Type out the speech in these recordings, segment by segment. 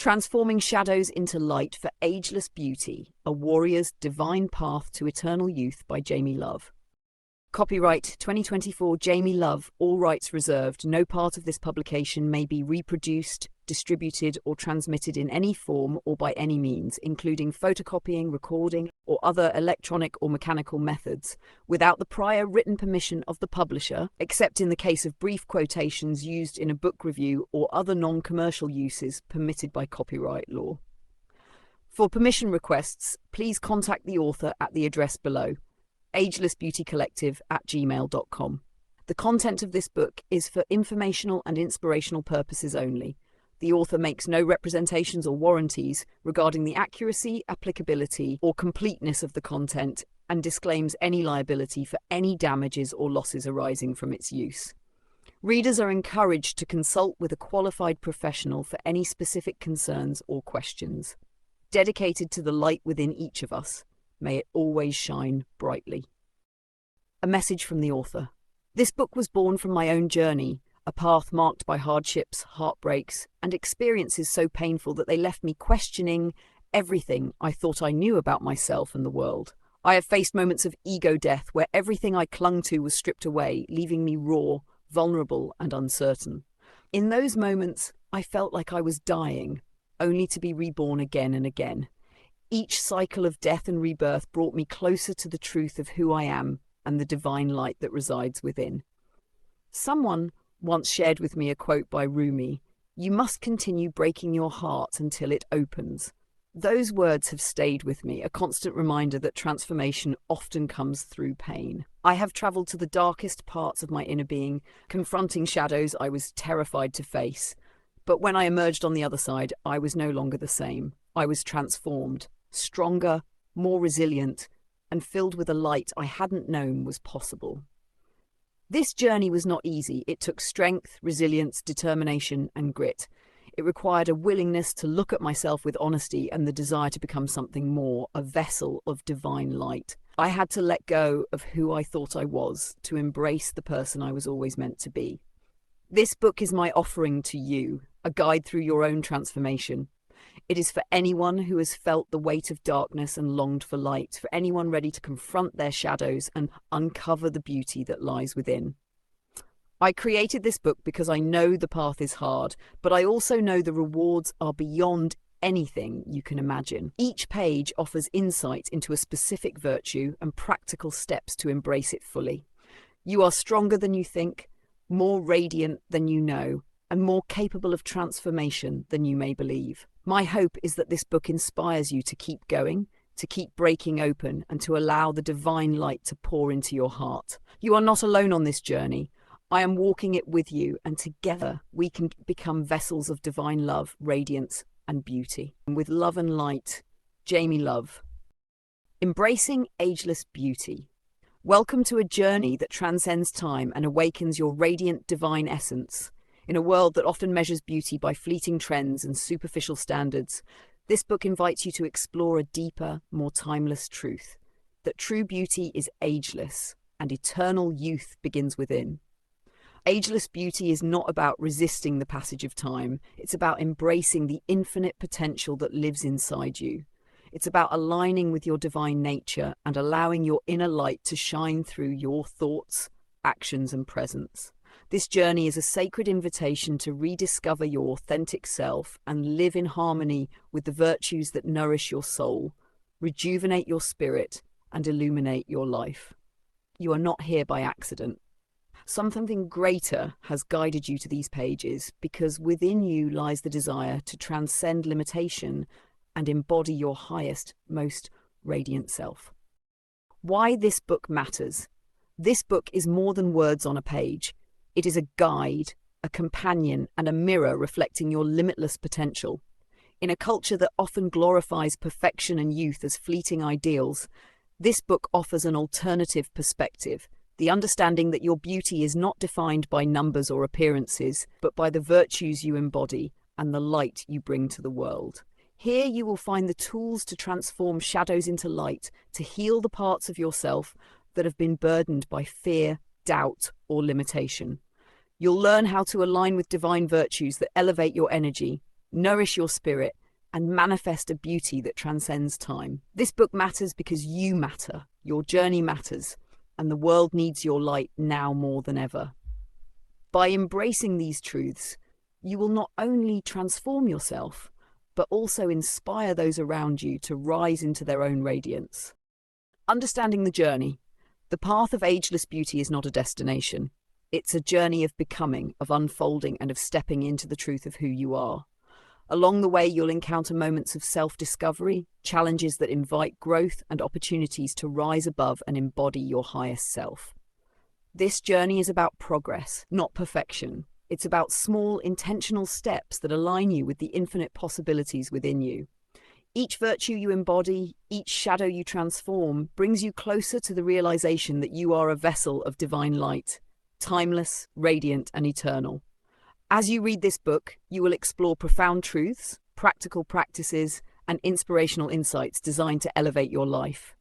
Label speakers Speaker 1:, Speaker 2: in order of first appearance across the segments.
Speaker 1: Transforming Shadows into Light for Ageless Beauty, A Warrior's Divine Path to Eternal Youth by Jamie Love. Copyright 2024 Jamie Love, all rights reserved. No part of this publication may be reproduced, distributed, or transmitted in any form or by any means, including photocopying, recording, or other electronic or mechanical methods, without the prior written permission of the publisher, except in the case of brief quotations used in a book review or other non-commercial uses permitted by copyright law. For permission requests, please contact the author at the address below, agelessbeautycollective@gmail.com. The content of this book is for informational and inspirational purposes only. The author makes no representations or warranties regarding the accuracy, applicability, or completeness of the content and disclaims any liability for any damages or losses arising from its use. Readers are encouraged to consult with a qualified professional for any specific concerns or questions. Dedicated to the light within each of us, may it always shine brightly. A message from the author. This book was born from my own journey, a path marked by hardships, heartbreaks, and experiences so painful that they left me questioning everything I thought I knew about myself and the world. I have faced moments of ego death where everything I clung to was stripped away, leaving me raw, vulnerable, and uncertain. In those moments, I felt like I was dying, only to be reborn again and again. Each cycle of death and rebirth brought me closer to the truth of who I am and the divine light that resides within. Someone once shared with me a quote by Rumi, "You must continue breaking your heart until it opens." Those words have stayed with me, a constant reminder that transformation often comes through pain. I have traveled to the darkest parts of my inner being, confronting shadows I was terrified to face. But when I emerged on the other side, I was no longer the same. I was transformed, stronger, more resilient, and filled with a light I hadn't known was possible. This journey was not easy. It took strength, resilience, determination, and grit. It required a willingness to look at myself with honesty and the desire to become something more, a vessel of divine light. I had to let go of who I thought I was to embrace the person I was always meant to be. This book is my offering to you, a guide through your own transformation. It is for anyone who has felt the weight of darkness and longed for light, for anyone ready to confront their shadows and uncover the beauty that lies within. I created this book because I know the path is hard, but I also know the rewards are beyond anything you can imagine. Each page offers insight into a specific virtue and practical steps to embrace it fully. You are stronger than you think, more radiant than you know, and more capable of transformation than you may believe. My hope is that this book inspires you to keep going, to keep breaking open, and to allow the divine light to pour into your heart. You are not alone on this journey. I am walking it with you, and together we can become vessels of divine love, radiance, and beauty. And with love and light, Jamie Love. Embracing Ageless Beauty. Welcome to a journey that transcends time and awakens your radiant divine essence. In a world that often measures beauty by fleeting trends and superficial standards, this book invites you to explore a deeper, more timeless truth, that true beauty is ageless and eternal youth begins within. Ageless beauty is not about resisting the passage of time. It's about embracing the infinite potential that lives inside you. It's about aligning with your divine nature and allowing your inner light to shine through your thoughts, actions, and presence. This journey is a sacred invitation to rediscover your authentic self and live in harmony with the virtues that nourish your soul, rejuvenate your spirit, and illuminate your life. You are not here by accident. Something greater has guided you to these pages because within you lies the desire to transcend limitation and embody your highest, most radiant self. Why this book matters. This book is more than words on a page. It is a guide, a companion, and a mirror reflecting your limitless potential. In a culture that often glorifies perfection and youth as fleeting ideals, this book offers an alternative perspective, the understanding that your beauty is not defined by numbers or appearances, but by the virtues you embody and the light you bring to the world. Here you will find the tools to transform shadows into light, to heal the parts of yourself that have been burdened by fear, doubt, or limitation. You'll learn how to align with divine virtues that elevate your energy, nourish your spirit, and manifest a beauty that transcends time. This book matters because you matter, your journey matters, and the world needs your light now more than ever. By embracing these truths, you will not only transform yourself, but also inspire those around you to rise into their own radiance. Understanding the journey. The path of ageless beauty is not a destination. It's a journey of becoming, of unfolding, and of stepping into the truth of who you are. Along the way, you'll encounter moments of self-discovery, challenges that invite growth, and opportunities to rise above and embody your highest self. This journey is about progress, not perfection. It's about small, intentional steps that align you with the infinite possibilities within you. Each virtue you embody, each shadow you transform, brings you closer to the realization that you are a vessel of divine light, timeless, radiant, and eternal. As you read this book, you will explore profound truths, practical practices, and inspirational insights designed to elevate your life.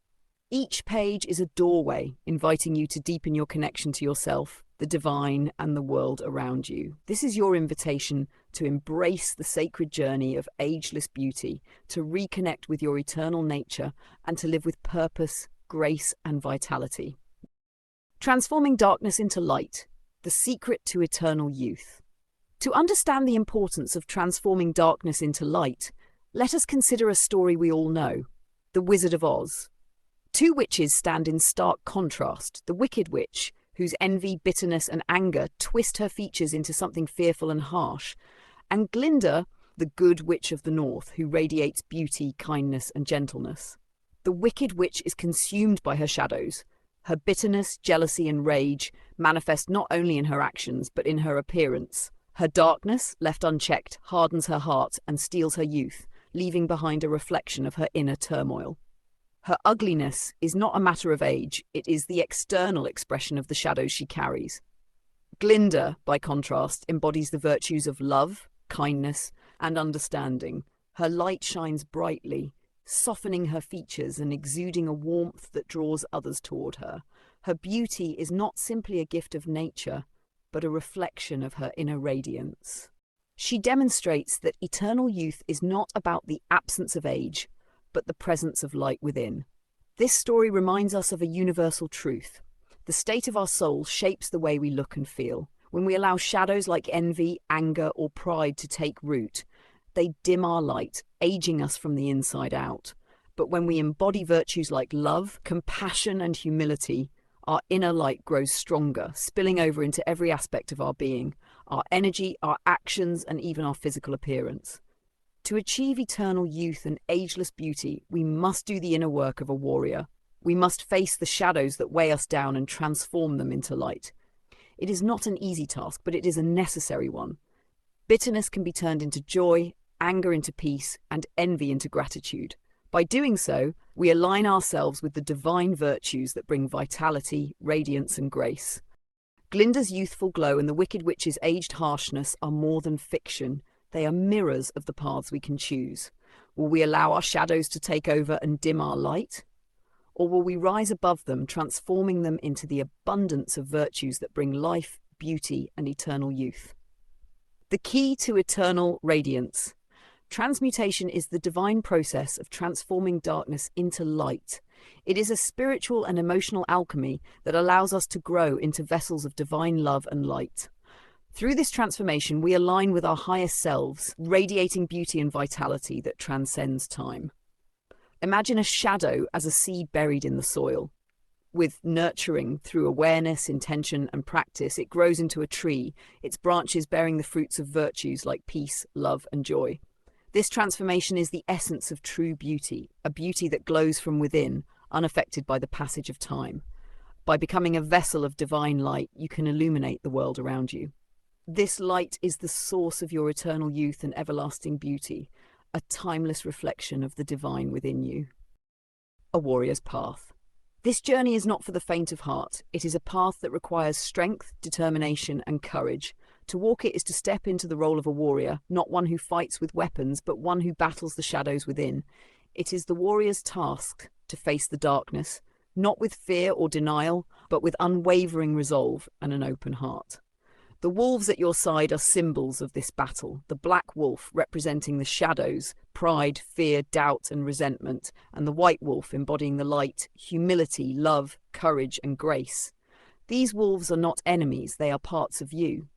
Speaker 1: Each page is a doorway, inviting you to deepen your connection to yourself, the divine, and the world around you. This is your invitation to embrace the sacred journey of ageless beauty, to reconnect with your eternal nature, and to live with purpose, grace, and vitality. Transforming darkness into light, the secret to eternal youth. To understand the importance of transforming darkness into light, let us consider a story we all know, The Wizard of Oz. Two witches stand in stark contrast: the Wicked Witch, whose envy, bitterness, and anger twist her features into something fearful and harsh, and Glinda, the Good Witch of the North, who radiates beauty, kindness, and gentleness. The Wicked Witch is consumed by her shadows. Her bitterness, jealousy, and rage manifest not only in her actions, but in her appearance. Her darkness, left unchecked, hardens her heart and steals her youth, leaving behind a reflection of her inner turmoil. Her ugliness is not a matter of age, it is the external expression of the shadows she carries. Glinda, by contrast, embodies the virtues of love, kindness, and understanding. Her light shines brightly, softening her features and exuding a warmth that draws others toward her. Her beauty is not simply a gift of nature, but a reflection of her inner radiance. She demonstrates that eternal youth is not about the absence of age, but the presence of light within. This story reminds us of a universal truth. The state of our soul shapes the way we look and feel. When we allow shadows like envy, anger, or pride to take root, they dim our light, aging us from the inside out. But when we embody virtues like love, compassion, and humility, our inner light grows stronger, spilling over into every aspect of our being, our energy, our actions, and even our physical appearance. To achieve eternal youth and ageless beauty, we must do the inner work of a warrior. We must face the shadows that weigh us down and transform them into light. It is not an easy task, but it is a necessary one. Bitterness can be turned into joy, anger into peace, and envy into gratitude. By doing so, we align ourselves with the divine virtues that bring vitality, radiance, and grace. Glinda's youthful glow and the Wicked Witch's aged harshness are more than fiction. They are mirrors of the paths we can choose. Will we allow our shadows to take over and dim our light? Or will we rise above them, transforming them into the abundance of virtues that bring life, beauty, and eternal youth? The key to eternal radiance. Transmutation is the divine process of transforming darkness into light. It is a spiritual and emotional alchemy that allows us to grow into vessels of divine love and light. Through this transformation, we align with our highest selves, radiating beauty and vitality that transcends time. Imagine a shadow as a seed buried in the soil. With nurturing through awareness, intention, and practice, it grows into a tree, its branches bearing the fruits of virtues like peace, love, and joy. This transformation is the essence of true beauty, a beauty that glows from within, unaffected by the passage of time. By becoming a vessel of divine light, you can illuminate the world around you. This light is the source of your eternal youth and everlasting beauty, a timeless reflection of the divine within you. A warrior's path. This journey is not for the faint of heart. It is a path that requires strength, determination, and courage. To walk it is to step into the role of a warrior, not one who fights with weapons, but one who battles the shadows within. It is the warrior's task to face the darkness, not with fear or denial, but with unwavering resolve and an open heart. The wolves at your side are symbols of this battle. The black wolf representing the shadows, pride, fear, doubt, and resentment, and the white wolf embodying the light, humility, love, courage, and grace. These wolves are not enemies, they are parts of you.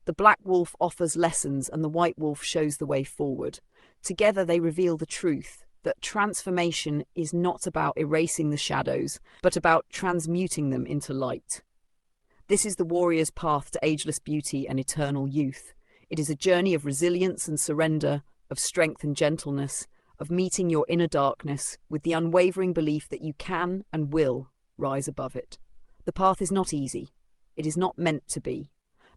Speaker 1: The black wolf offers lessons and the white wolf shows the way forward. Together they reveal the truth that transformation is not about erasing the shadows, but about transmuting them into light. This is the warrior's path to ageless beauty and eternal youth. It is a journey of resilience and surrender, of strength and gentleness, of meeting your inner darkness with the unwavering belief that you can and will rise above it. The path is not easy. It is not meant to be.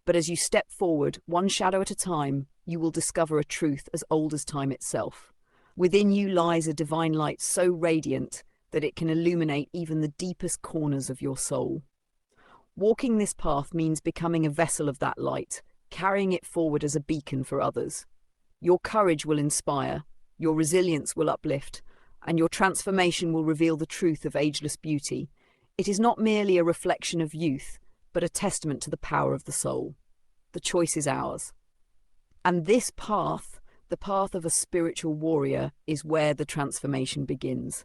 Speaker 1: But as you step forward, one shadow at a time, you will discover a truth as old as time itself. Within you lies a divine light so radiant that it can illuminate even the deepest corners of your soul. Walking this path means becoming a vessel of that light, carrying it forward as a beacon for others. Your courage will inspire, your resilience will uplift, and your transformation will reveal the truth of ageless beauty. It is not merely a reflection of youth, but a testament to the power of the soul. The choice is ours. And this path, the path of a spiritual warrior, is where the transformation begins.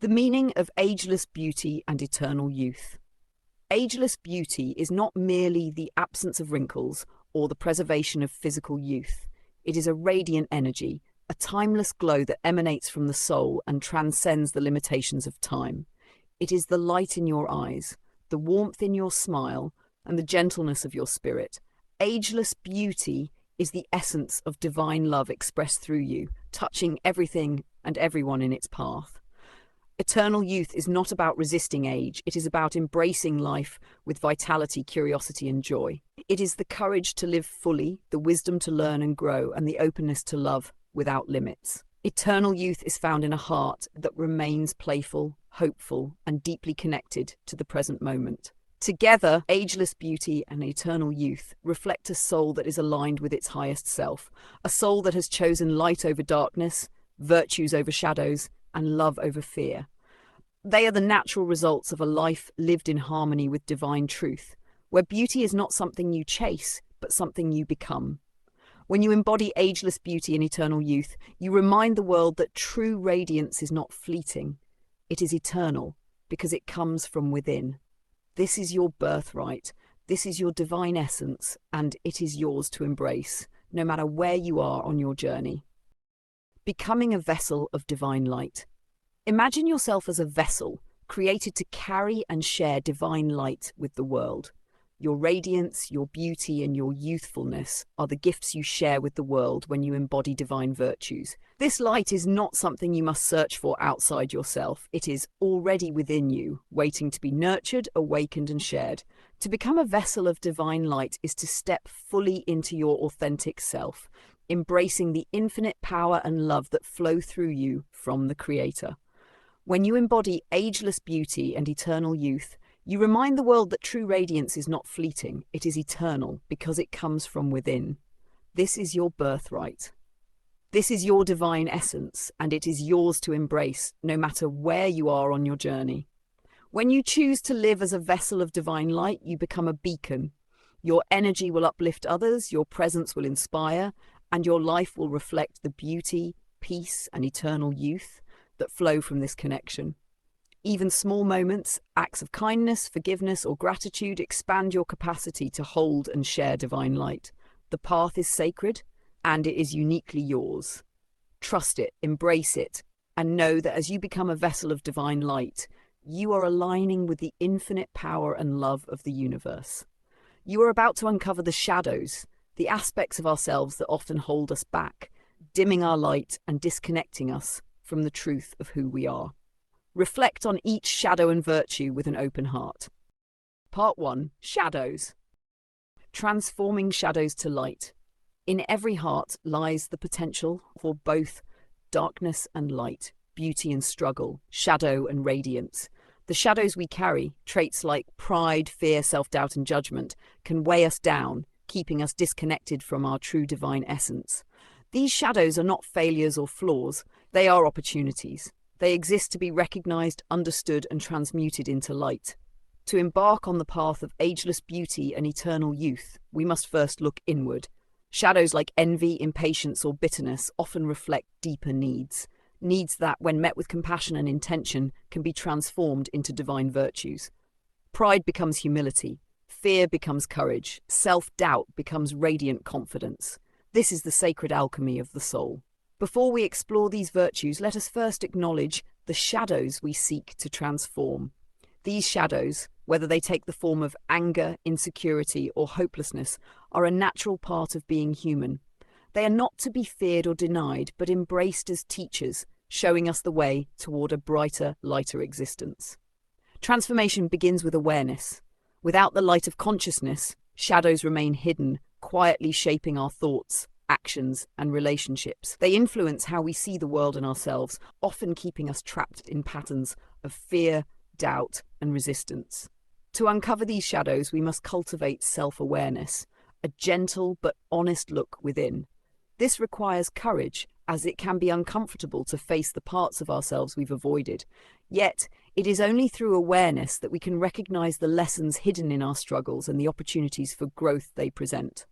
Speaker 1: The meaning of ageless beauty and eternal youth. Ageless beauty is not merely the absence of wrinkles or the preservation of physical youth. It is a radiant energy, a timeless glow that emanates from the soul and transcends the limitations of time. It is the light in your eyes, the warmth in your smile, and the gentleness of your spirit. Ageless beauty is the essence of divine love expressed through you, touching everything and everyone in its path. Eternal youth is not about resisting age, it is about embracing life with vitality, curiosity, and joy. It is the courage to live fully, the wisdom to learn and grow, and the openness to love without limits. Eternal youth is found in a heart that remains playful, hopeful, and deeply connected to the present moment. Together, ageless beauty and eternal youth reflect a soul that is aligned with its highest self, a soul that has chosen light over darkness, virtues over shadows, and love over fear. They are the natural results of a life lived in harmony with divine truth, where beauty is not something you chase, but something you become. When you embody ageless beauty and eternal youth, you remind the world that true radiance is not fleeting. It is eternal, because it comes from within. This is your birthright, this is your divine essence, and it is yours to embrace, no matter where you are on your journey. Becoming a vessel of divine light. Imagine yourself as a vessel created to carry and share divine light with the world. Your radiance, your beauty, and your youthfulness are the gifts you share with the world when you embody divine virtues. This light is not something you must search for outside yourself. It is already within you, waiting to be nurtured, awakened, and shared. To become a vessel of divine light is to step fully into your authentic self, embracing the infinite power and love that flow through you from the Creator. When you embody ageless beauty and eternal youth, you remind the world that true radiance is not fleeting, it is eternal because it comes from within. This is your birthright. This is your divine essence, and it is yours to embrace no matter where you are on your journey. When you choose to live as a vessel of divine light, you become a beacon. Your energy will uplift others, your presence will inspire, and your life will reflect the beauty, peace, and eternal youth that flow from this connection. Even small moments, acts of kindness, forgiveness, or gratitude expand your capacity to hold and share divine light. The path is sacred, and it is uniquely yours. Trust it, embrace it, and know that as you become a vessel of divine light, you are aligning with the infinite power and love of the universe. You are about to uncover the shadows, the aspects of ourselves that often hold us back, dimming our light and disconnecting us from the truth of who we are. Reflect on each shadow and virtue with an open heart. Part 1. Shadows. Transforming shadows to light. In every heart lies the potential for both darkness and light, beauty and struggle, shadow and radiance. The shadows we carry, traits like pride, fear, self-doubt, and judgment, can weigh us down, keeping us disconnected from our true divine essence. These shadows are not failures or flaws, they are opportunities. They exist to be recognized, understood, and transmuted into light. To embark on the path of ageless beauty and eternal youth, we must first look inward. Shadows like envy, impatience, or bitterness often reflect deeper needs. Needs that, when met with compassion and intention, can be transformed into divine virtues. Pride becomes humility. Fear becomes courage. Self-doubt becomes radiant confidence. This is the sacred alchemy of the soul. Before we explore these virtues, let us first acknowledge the shadows we seek to transform. These shadows, whether they take the form of anger, insecurity, or hopelessness, are a natural part of being human. They are not to be feared or denied, but embraced as teachers, showing us the way toward a brighter, lighter existence. Transformation begins with awareness. Without the light of consciousness, shadows remain hidden, quietly shaping our thoughts, actions, and relationships. They influence how we see the world and ourselves, often keeping us trapped in patterns of fear, doubt, and resistance. To uncover these shadows, we must cultivate self-awareness, a gentle but honest look within. This requires courage, as it can be uncomfortable to face the parts of ourselves we've avoided. Yet, it is only through awareness that we can recognize the lessons hidden in our struggles and the opportunities for growth they present.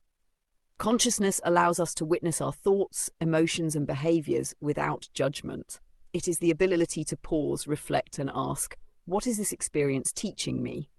Speaker 1: Consciousness allows us to witness our thoughts, emotions, and behaviors without judgment. It is the ability to pause, reflect, and ask, what is this experience teaching me?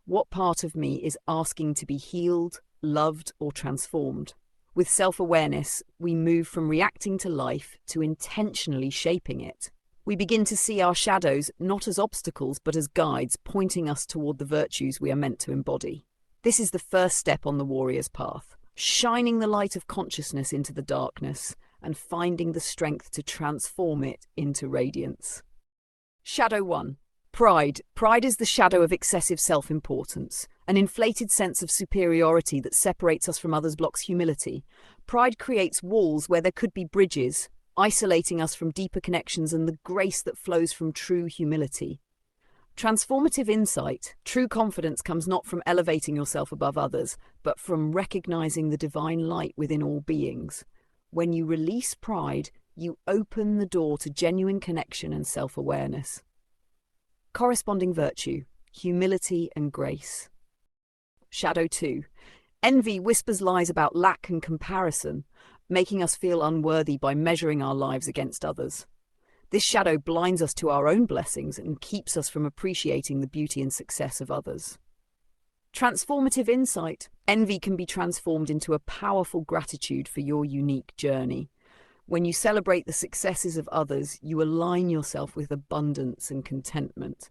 Speaker 1: What part of me is asking to be healed, loved, or transformed? With self-awareness, we move from reacting to life to intentionally shaping it. We begin to see our shadows not as obstacles but as guides pointing us toward the virtues we are meant to embody. This is the first step on the warrior's path, shining the light of consciousness into the darkness and finding the strength to transform it into radiance. Shadow 1. Pride. Pride is the shadow of excessive self-importance. An inflated sense of superiority that separates us from others blocks humility. Pride creates walls where there could be bridges, isolating us from deeper connections and the grace that flows from true humility. Transformative insight. True confidence comes not from elevating yourself above others, but from recognizing the divine light within all beings. When you release pride, you open the door to genuine connection and self-awareness. Corresponding virtue, humility and grace. Shadow 2. Envy whispers lies about lack and comparison, making us feel unworthy by measuring our lives against others. This shadow blinds us to our own blessings and keeps us from appreciating the beauty and success of others. Transformative insight. Envy can be transformed into a powerful gratitude for your unique journey. When you celebrate the successes of others, you align yourself with abundance and contentment.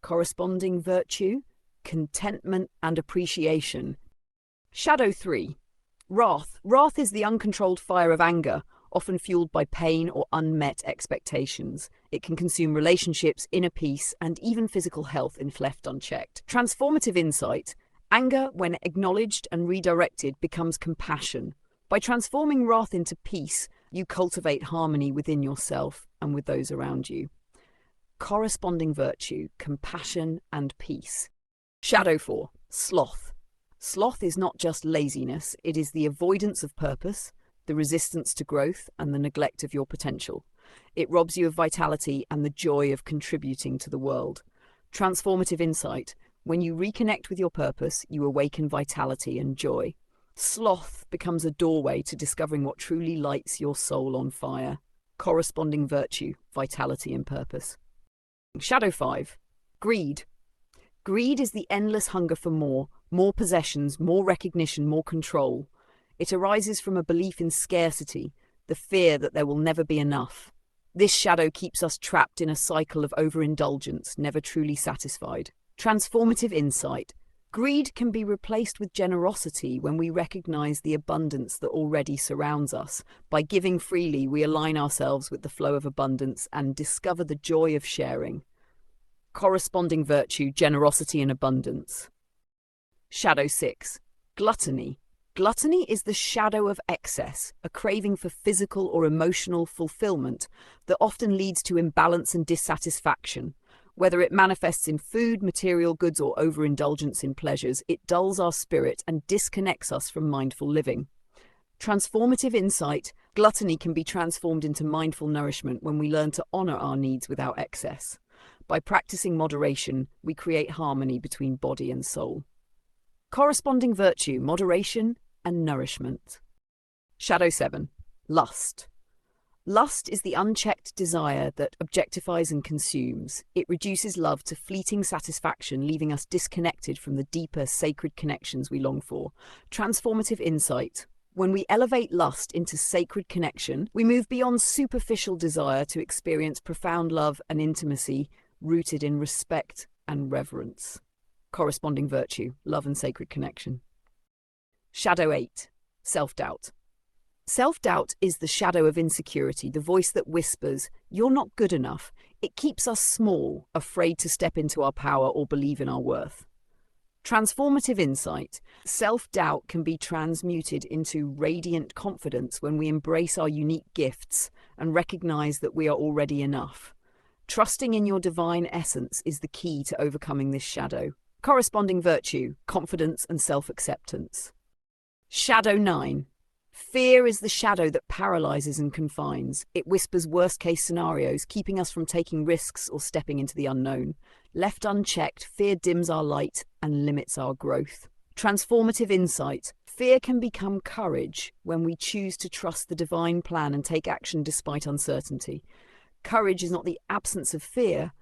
Speaker 1: Corresponding virtue, contentment and appreciation. Shadow 3. Wrath. Wrath is the uncontrolled fire of anger, often fueled by pain or unmet expectations. It can consume relationships, inner peace, and even physical health if left unchecked. Transformative insight. Anger, when acknowledged and redirected, becomes compassion. By transforming wrath into peace, you cultivate harmony within yourself and with those around you. Corresponding virtue, compassion and peace. Shadow 4. Sloth. Sloth is not just laziness, it is the avoidance of purpose, the resistance to growth, and the neglect of your potential. It robs you of vitality and the joy of contributing to the world. Transformative insight. When you reconnect with your purpose, you awaken vitality and joy. Sloth becomes a doorway to discovering what truly lights your soul on fire. Corresponding virtue, vitality and purpose. Shadow 5. Greed. Greed is the endless hunger for more possessions, more recognition, more control. It arises from a belief in scarcity, the fear that there will never be enough. This shadow keeps us trapped in a cycle of overindulgence, never truly satisfied. Transformative insight. Greed can be replaced with generosity when we recognize the abundance that already surrounds us. By giving freely, we align ourselves with the flow of abundance and discover the joy of sharing. Corresponding virtue, generosity and abundance. Shadow 6. Gluttony. Gluttony is the shadow of excess, a craving for physical or emotional fulfillment that often leads to imbalance and dissatisfaction. Whether it manifests in food, material goods, or overindulgence in pleasures, it dulls our spirit and disconnects us from mindful living. Transformative insight. Gluttony can be transformed into mindful nourishment when we learn to honor our needs without excess. By practicing moderation, we create harmony between body and soul. Corresponding virtue, moderation and nourishment. Shadow 7. Lust. Lust is the unchecked desire that objectifies and consumes. It reduces love to fleeting satisfaction, leaving us disconnected from the deeper, sacred connections we long for. Transformative insight. When we elevate lust into sacred connection, we move beyond superficial desire to experience profound love and intimacy rooted in respect and reverence. Corresponding virtue, love and sacred connection. Shadow 8. Self-doubt. Self-doubt is the shadow of insecurity, the voice that whispers, "You're not good enough." It keeps us small, afraid to step into our power or believe in our worth. Transformative insight. Self-doubt can be transmuted into radiant confidence when we embrace our unique gifts and recognize that we are already enough. Trusting in your divine essence is the key to overcoming this shadow. Corresponding virtue, confidence and self-acceptance. Shadow 9. Fear is the shadow that paralyzes and confines. It whispers worst-case scenarios, keeping us from taking risks or stepping into the unknown. Left unchecked, fear dims our light and limits our growth. Transformative insight. Fear can become courage when we choose to trust the divine plan and take action despite uncertainty. Courage is not the absence of fear,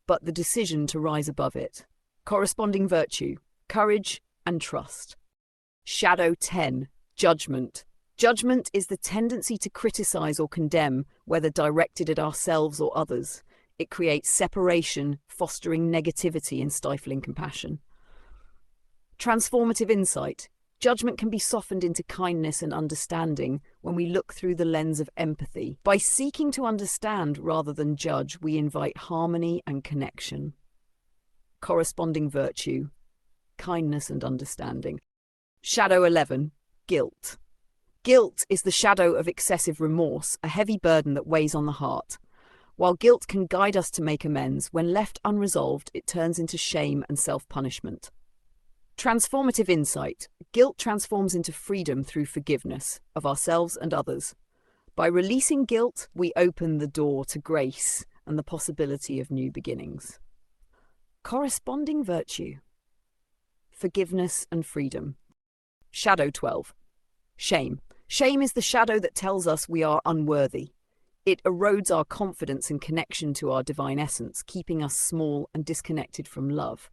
Speaker 1: but the decision to rise above it. Corresponding virtue, courage and trust. Shadow 10. Judgment. Judgment is the tendency to criticize or condemn, whether directed at ourselves or others. It creates separation, fostering negativity and stifling compassion. Transformative insight. Judgment can be softened into kindness and understanding when we look through the lens of empathy. By seeking to understand rather than judge, we invite harmony and connection. Corresponding virtue, kindness and understanding. Shadow 11. Guilt. Guilt is the shadow of excessive remorse, a heavy burden that weighs on the heart. While guilt can guide us to make amends, when left unresolved, it turns into shame and self-punishment. Transformative insight. Guilt transforms into freedom through forgiveness of ourselves and others. By releasing guilt, we open the door to grace and the possibility of new beginnings. Corresponding virtue, forgiveness and freedom. Shadow 12. Shame. Shame is the shadow that tells us we are unworthy. It erodes our confidence and connection to our divine essence, keeping us small and disconnected from love.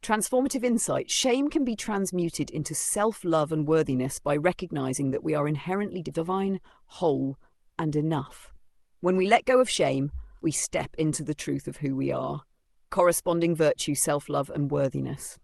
Speaker 1: Transformative insight. Shame can be transmuted into self-love and worthiness by recognizing that we are inherently divine, whole, and enough. When we let go of shame, we step into the truth of who we are. Corresponding virtue, self-love, and worthiness.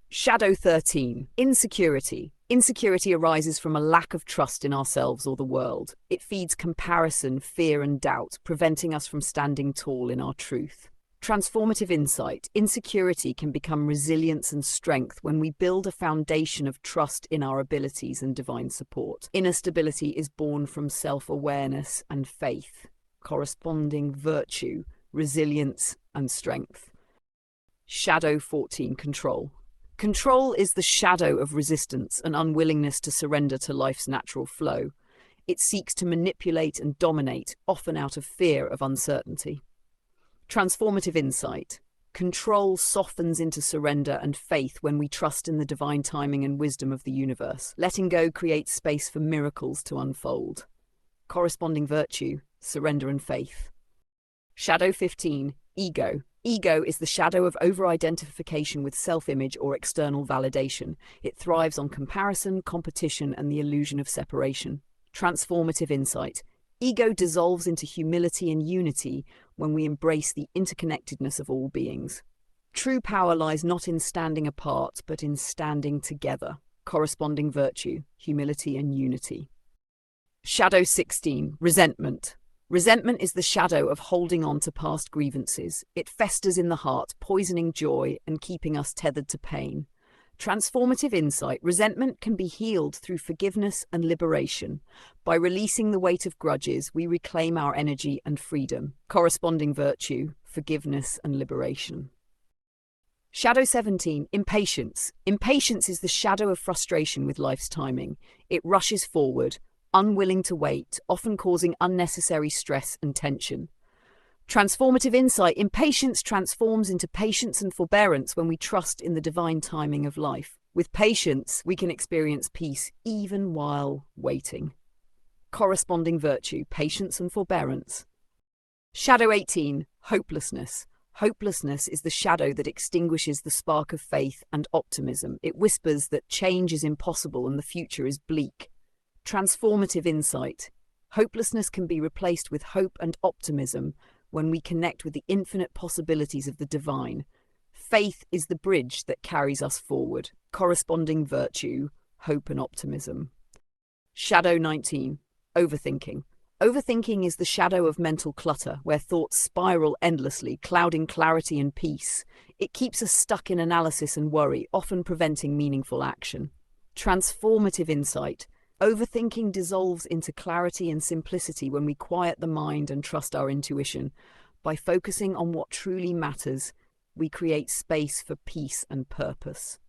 Speaker 1: Shadow 13. Insecurity. Insecurity arises from a lack of trust in ourselves or the world. It feeds comparison, fear, and doubt, preventing us from standing tall in our truth. Transformative insight. Insecurity can become resilience and strength when we build a foundation of trust in our abilities and divine support. Inner stability is born from self-awareness and faith. Corresponding virtue, resilience, and strength. Shadow 14. Control. Control is the shadow of resistance and unwillingness to surrender to life's natural flow. It seeks to manipulate and dominate, often out of fear of uncertainty. Transformative insight. Control softens into surrender and faith when we trust in the divine timing and wisdom of the universe. Letting go creates space for miracles to unfold. Corresponding virtue, surrender and faith. Shadow 15. Ego. Ego is the shadow of over-identification with self-image or external validation. It thrives on comparison, competition, and the illusion of separation. Transformative insight. Ego dissolves into humility and unity when we embrace the interconnectedness of all beings. True power lies not in standing apart, but in standing together. Corresponding virtue, humility and unity. Shadow 16. Resentment. Resentment is the shadow of holding on to past grievances. It festers in the heart, poisoning joy and keeping us tethered to pain. Transformative insight. Resentment can be healed through forgiveness and liberation. By releasing the weight of grudges, we reclaim our energy and freedom. Corresponding virtue, forgiveness and liberation. Shadow 17. Impatience. Impatience is the shadow of frustration with life's timing. It rushes forward, unwilling to wait, often causing unnecessary stress and tension. Transformative insight. Impatience transforms into patience and forbearance when we trust in the divine timing of life. With patience, we can experience peace even while waiting. Corresponding virtue, patience and forbearance. Shadow 18, hopelessness. Hopelessness is the shadow that extinguishes the spark of faith and optimism. It whispers that change is impossible and the future is bleak. Transformative insight. Hopelessness can be replaced with hope and optimism when we connect with the infinite possibilities of the divine. Faith is the bridge that carries us forward. Corresponding virtue, hope and optimism. Shadow 19, overthinking. Overthinking is the shadow of mental clutter, where thoughts spiral endlessly, clouding clarity and peace. It keeps us stuck in analysis and worry, often preventing meaningful action. Transformative insight. Overthinking dissolves into clarity and simplicity when we quiet the mind and trust our intuition. By focusing on what truly matters, we create space for peace and purpose.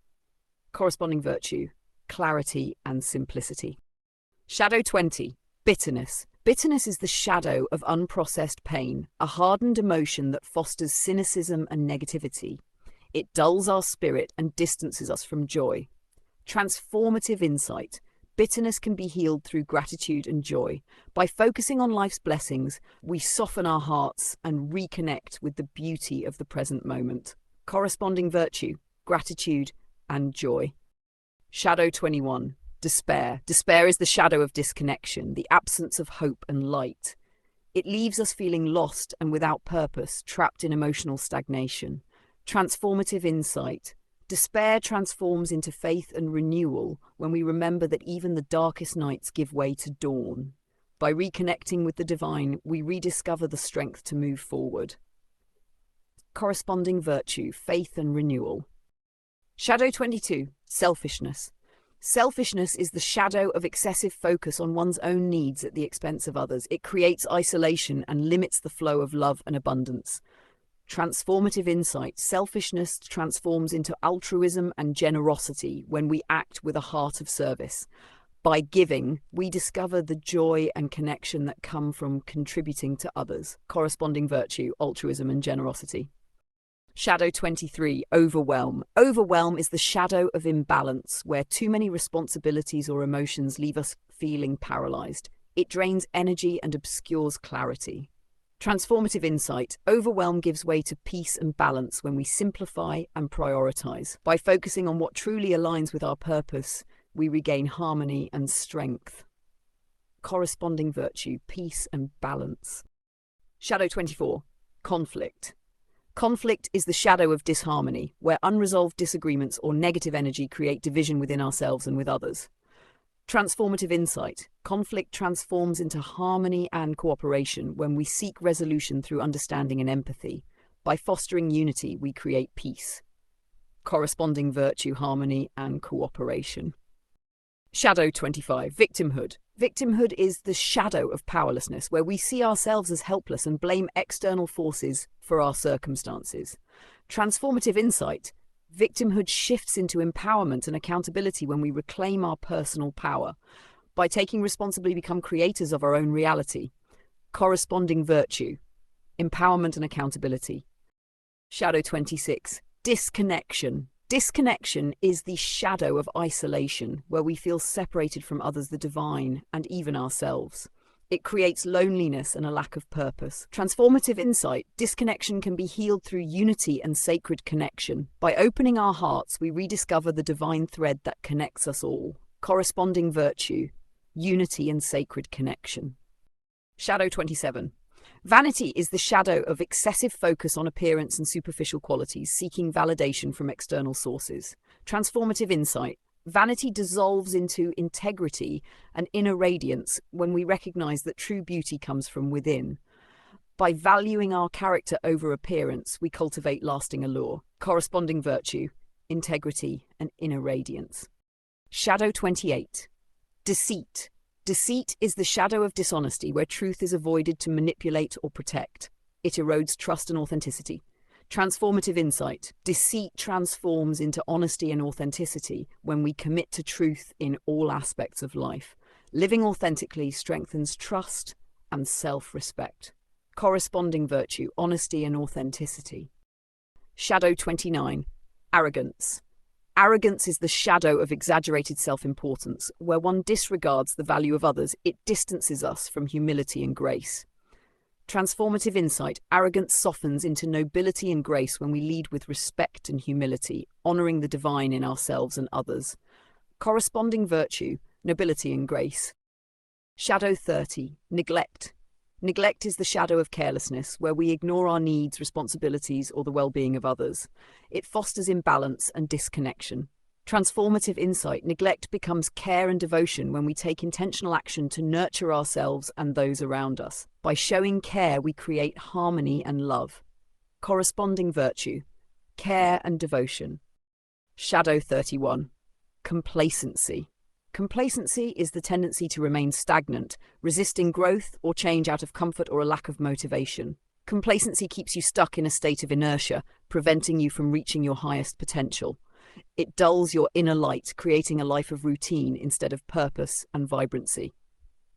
Speaker 1: Corresponding virtue, clarity and simplicity. Shadow 20, bitterness. Bitterness is the shadow of unprocessed pain, a hardened emotion that fosters cynicism and negativity. It dulls our spirit and distances us from joy. Transformative insight. Bitterness can be healed through gratitude and joy. By focusing on life's blessings, we soften our hearts and reconnect with the beauty of the present moment. Corresponding virtue, gratitude and joy. Shadow 21, despair. Despair is the shadow of disconnection, the absence of hope and light. It leaves us feeling lost and without purpose, trapped in emotional stagnation. Transformative insight. Despair transforms into faith and renewal when we remember that even the darkest nights give way to dawn. By reconnecting with the divine, we rediscover the strength to move forward. Corresponding virtue, faith and renewal. Shadow 22, selfishness. Selfishness is the shadow of excessive focus on one's own needs at the expense of others. It creates isolation and limits the flow of love and abundance. Transformative insight. Selfishness transforms into altruism and generosity when we act with a heart of service. By giving, we discover the joy and connection that come from contributing to others. Corresponding virtue, altruism and generosity. Shadow 23, overwhelm. Overwhelm is the shadow of imbalance, where too many responsibilities or emotions leave us feeling paralyzed. It drains energy and obscures clarity. Transformative insight. Overwhelm gives way to peace and balance when we simplify and prioritize. By focusing on what truly aligns with our purpose, we regain harmony and strength. Corresponding virtue, peace and balance. Shadow 24, conflict. Conflict is the shadow of disharmony, where unresolved disagreements or negative energy create division within ourselves and with others. Transformative insight. Conflict transforms into harmony and cooperation when we seek resolution through understanding and empathy. By fostering unity, we create peace. Corresponding virtue, harmony and cooperation. Shadow 25, victimhood. Victimhood is the shadow of powerlessness, where we see ourselves as helpless and blame external forces for our circumstances. Transformative insight. Victimhood shifts into empowerment and accountability when we reclaim our personal power. By taking responsibility, we become creators of our own reality. Corresponding virtue, empowerment and accountability. Shadow 26, disconnection. Disconnection is the shadow of isolation, where we feel separated from others, the divine, and even ourselves. It creates loneliness and a lack of purpose. Transformative insight. Disconnection can be healed through unity and sacred connection. By opening our hearts, we rediscover the divine thread that connects us all. Corresponding virtue, unity and sacred connection. Shadow 27. Vanity is the shadow of excessive focus on appearance and superficial qualities, seeking validation from external sources. Transformative insight. Vanity dissolves into integrity and inner radiance when we recognize that true beauty comes from within. By valuing our character over appearance, we cultivate lasting allure. Corresponding virtue, integrity, and inner radiance. Shadow 28. Deceit. Deceit is the shadow of dishonesty, where truth is avoided to manipulate or protect. It erodes trust and authenticity. Transformative insight. Deceit transforms into honesty and authenticity when we commit to truth in all aspects of life. Living authentically strengthens trust and self-respect. Corresponding virtue, honesty and authenticity. Shadow 29. Arrogance. Arrogance is the shadow of exaggerated self-importance. Where one disregards the value of others, it distances us from humility and grace. Transformative insight. Arrogance softens into nobility and grace when we lead with respect and humility, honoring the divine in ourselves and others. Corresponding virtue, nobility and grace. Shadow 30. Neglect. Neglect is the shadow of carelessness, where we ignore our needs, responsibilities, or the well-being of others. It fosters imbalance and disconnection. Transformative insight. Neglect becomes care and devotion when we take intentional action to nurture ourselves and those around us. By showing care, we create harmony and love. Corresponding virtue, care and devotion. Shadow 31. Complacency. Complacency is the tendency to remain stagnant, resisting growth or change out of comfort or a lack of motivation. Complacency keeps you stuck in a state of inertia, preventing you from reaching your highest potential. It dulls your inner light, creating a life of routine instead of purpose and vibrancy.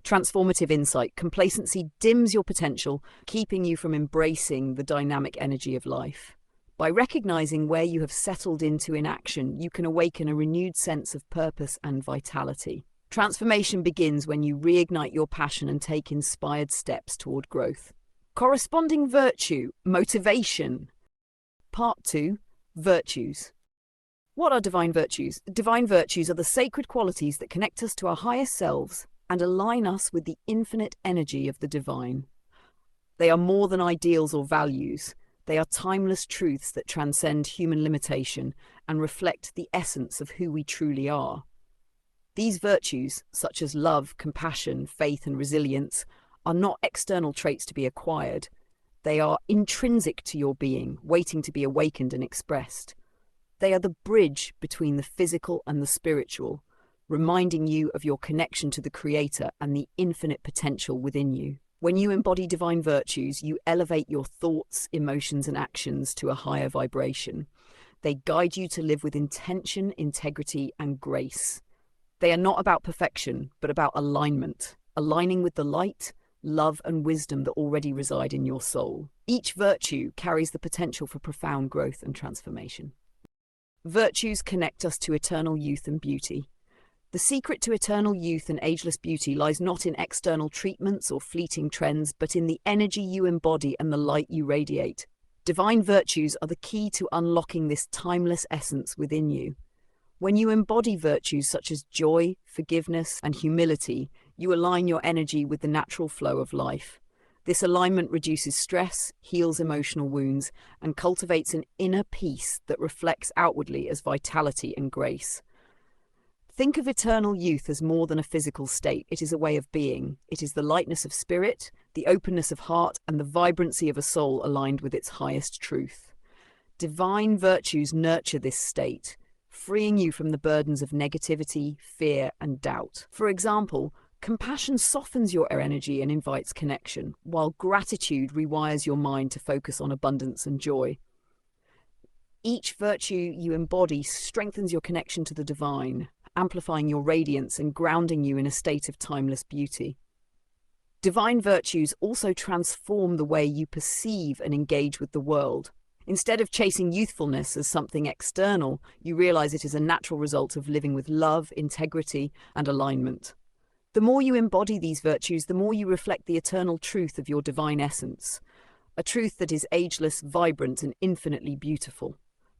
Speaker 1: Transformative insight. Complacency dims your potential, keeping you from embracing the dynamic energy of life. By recognizing where you have settled into inaction, you can awaken a renewed sense of purpose and vitality. Transformation begins when you reignite your passion and take inspired steps toward growth. Corresponding virtue, motivation. Part 2. Virtues. What are divine virtues? Divine virtues are the sacred qualities that connect us to our highest selves and align us with the infinite energy of the divine. They are more than ideals or values. They are timeless truths that transcend human limitation and reflect the essence of who we truly are. These virtues, such as love, compassion, faith, and resilience, are not external traits to be acquired. They are intrinsic to your being, waiting to be awakened and expressed. They are the bridge between the physical and the spiritual, reminding you of your connection to the Creator and the infinite potential within you. When you embody divine virtues, you elevate your thoughts, emotions, and actions to a higher vibration. They guide you to live with intention, integrity, and grace. They are not about perfection, but about alignment, aligning with the light, love, and wisdom that already reside in your soul. Each virtue carries the potential for profound growth and transformation. Virtues connect us to eternal youth and beauty. The secret to eternal youth and ageless beauty lies not in external treatments or fleeting trends, but in the energy you embody and the light you radiate. Divine virtues are the key to unlocking this timeless essence within you. When you embody virtues such as joy, forgiveness, and humility, you align your energy with the natural flow of life. This alignment reduces stress, heals emotional wounds, and cultivates an inner peace that reflects outwardly as vitality and grace. Think of eternal youth as more than a physical state. It is a way of being. It is the lightness of spirit, the openness of heart, and the vibrancy of a soul aligned with its highest truth. Divine virtues nurture this state, freeing you from the burdens of negativity, fear, and doubt. For example, compassion softens your energy and invites connection, while gratitude rewires your mind to focus on abundance and joy. Each virtue you embody strengthens your connection to the divine, amplifying your radiance and grounding you in a state of timeless beauty. Divine virtues also transform the way you perceive and engage with the world. Instead of chasing youthfulness as something external, you realize it is a natural result of living with love, integrity, and alignment. The more you embody these virtues, the more you reflect the eternal truth of your divine essence, a truth that is ageless, vibrant, and infinitely beautiful.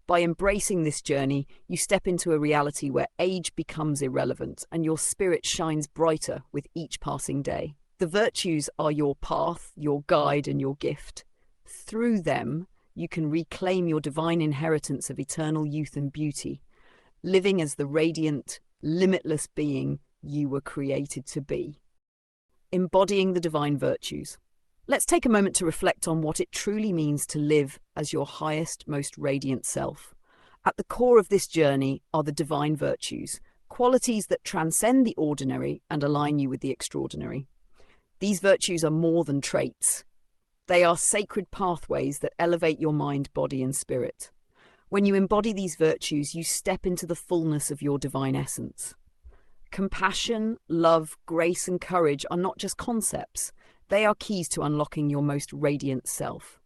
Speaker 1: By embracing this journey, you step into a reality where age becomes irrelevant and your spirit shines brighter with each passing day. The virtues are your path, your guide, and your gift. Through them, you can reclaim your divine inheritance of eternal youth and beauty, living as the radiant, limitless being you were created to be. Embodying the divine virtues. Let's take a moment to reflect on what it truly means to live as your highest, most radiant self. At the core of this journey are the divine virtues, qualities that transcend the ordinary and align you with the extraordinary. These virtues are more than traits. They are sacred pathways that elevate your mind, body, and spirit. When you embody these virtues, you step into the fullness of your divine essence. Compassion, love, grace, and courage are not just concepts. They are keys to unlocking your most radiant self.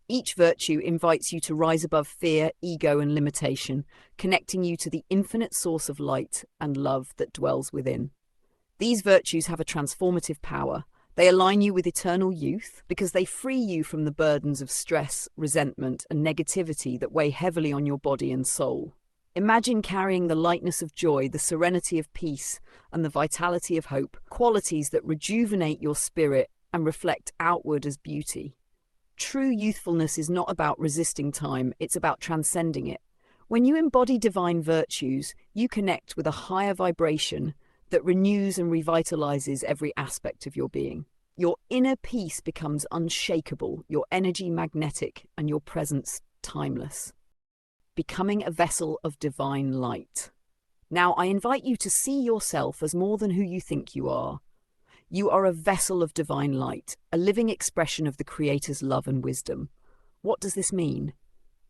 Speaker 1: Each virtue invites you to rise above fear, ego, and limitation, connecting you to the infinite source of light and love that dwells within. These virtues have a transformative power. They align you with eternal youth because they free you from the burdens of stress, resentment, and negativity that weigh heavily on your body and soul. Imagine carrying the lightness of joy, the serenity of peace, and the vitality of hope, qualities that rejuvenate your spirit and reflect outward as beauty. True youthfulness is not about resisting time, it's about transcending it. When you embody divine virtues, you connect with a higher vibration that renews and revitalizes every aspect of your being. Your inner peace becomes unshakable, your energy magnetic, and your presence timeless. Becoming a vessel of divine light. Now, I invite you to see yourself as more than who you think you are. You are a vessel of divine light, a living expression of the Creator's love and wisdom. What does this mean?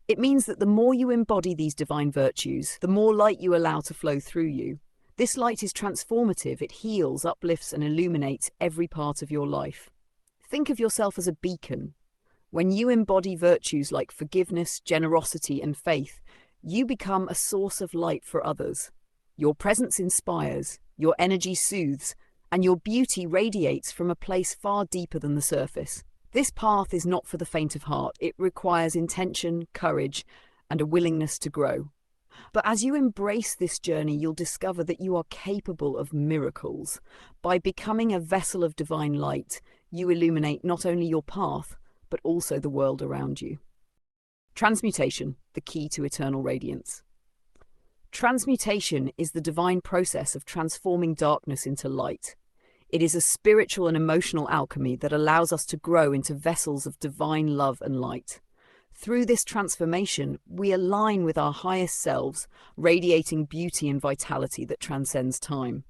Speaker 1: It means that the more you embody these divine virtues, the more light you allow to flow through you. This light is transformative. It heals, uplifts, and illuminates every part of your life. Think of yourself as a beacon. When you embody virtues like forgiveness, generosity, and faith, you become a source of light for others. Your presence inspires, your energy soothes, and your beauty radiates from a place far deeper than the surface. This path is not for the faint of heart. It requires intention, courage, and a willingness to grow. But as you embrace this journey, you'll discover that you are capable of miracles. By becoming a vessel of divine light, you illuminate not only your path, but also the world around you. Transmutation, the key to eternal radiance. Transmutation is the divine process of transforming darkness into light. It is a spiritual and emotional alchemy that allows us to grow into vessels of divine love and light. Through this transformation, we align with our highest selves, radiating beauty and vitality that transcends time.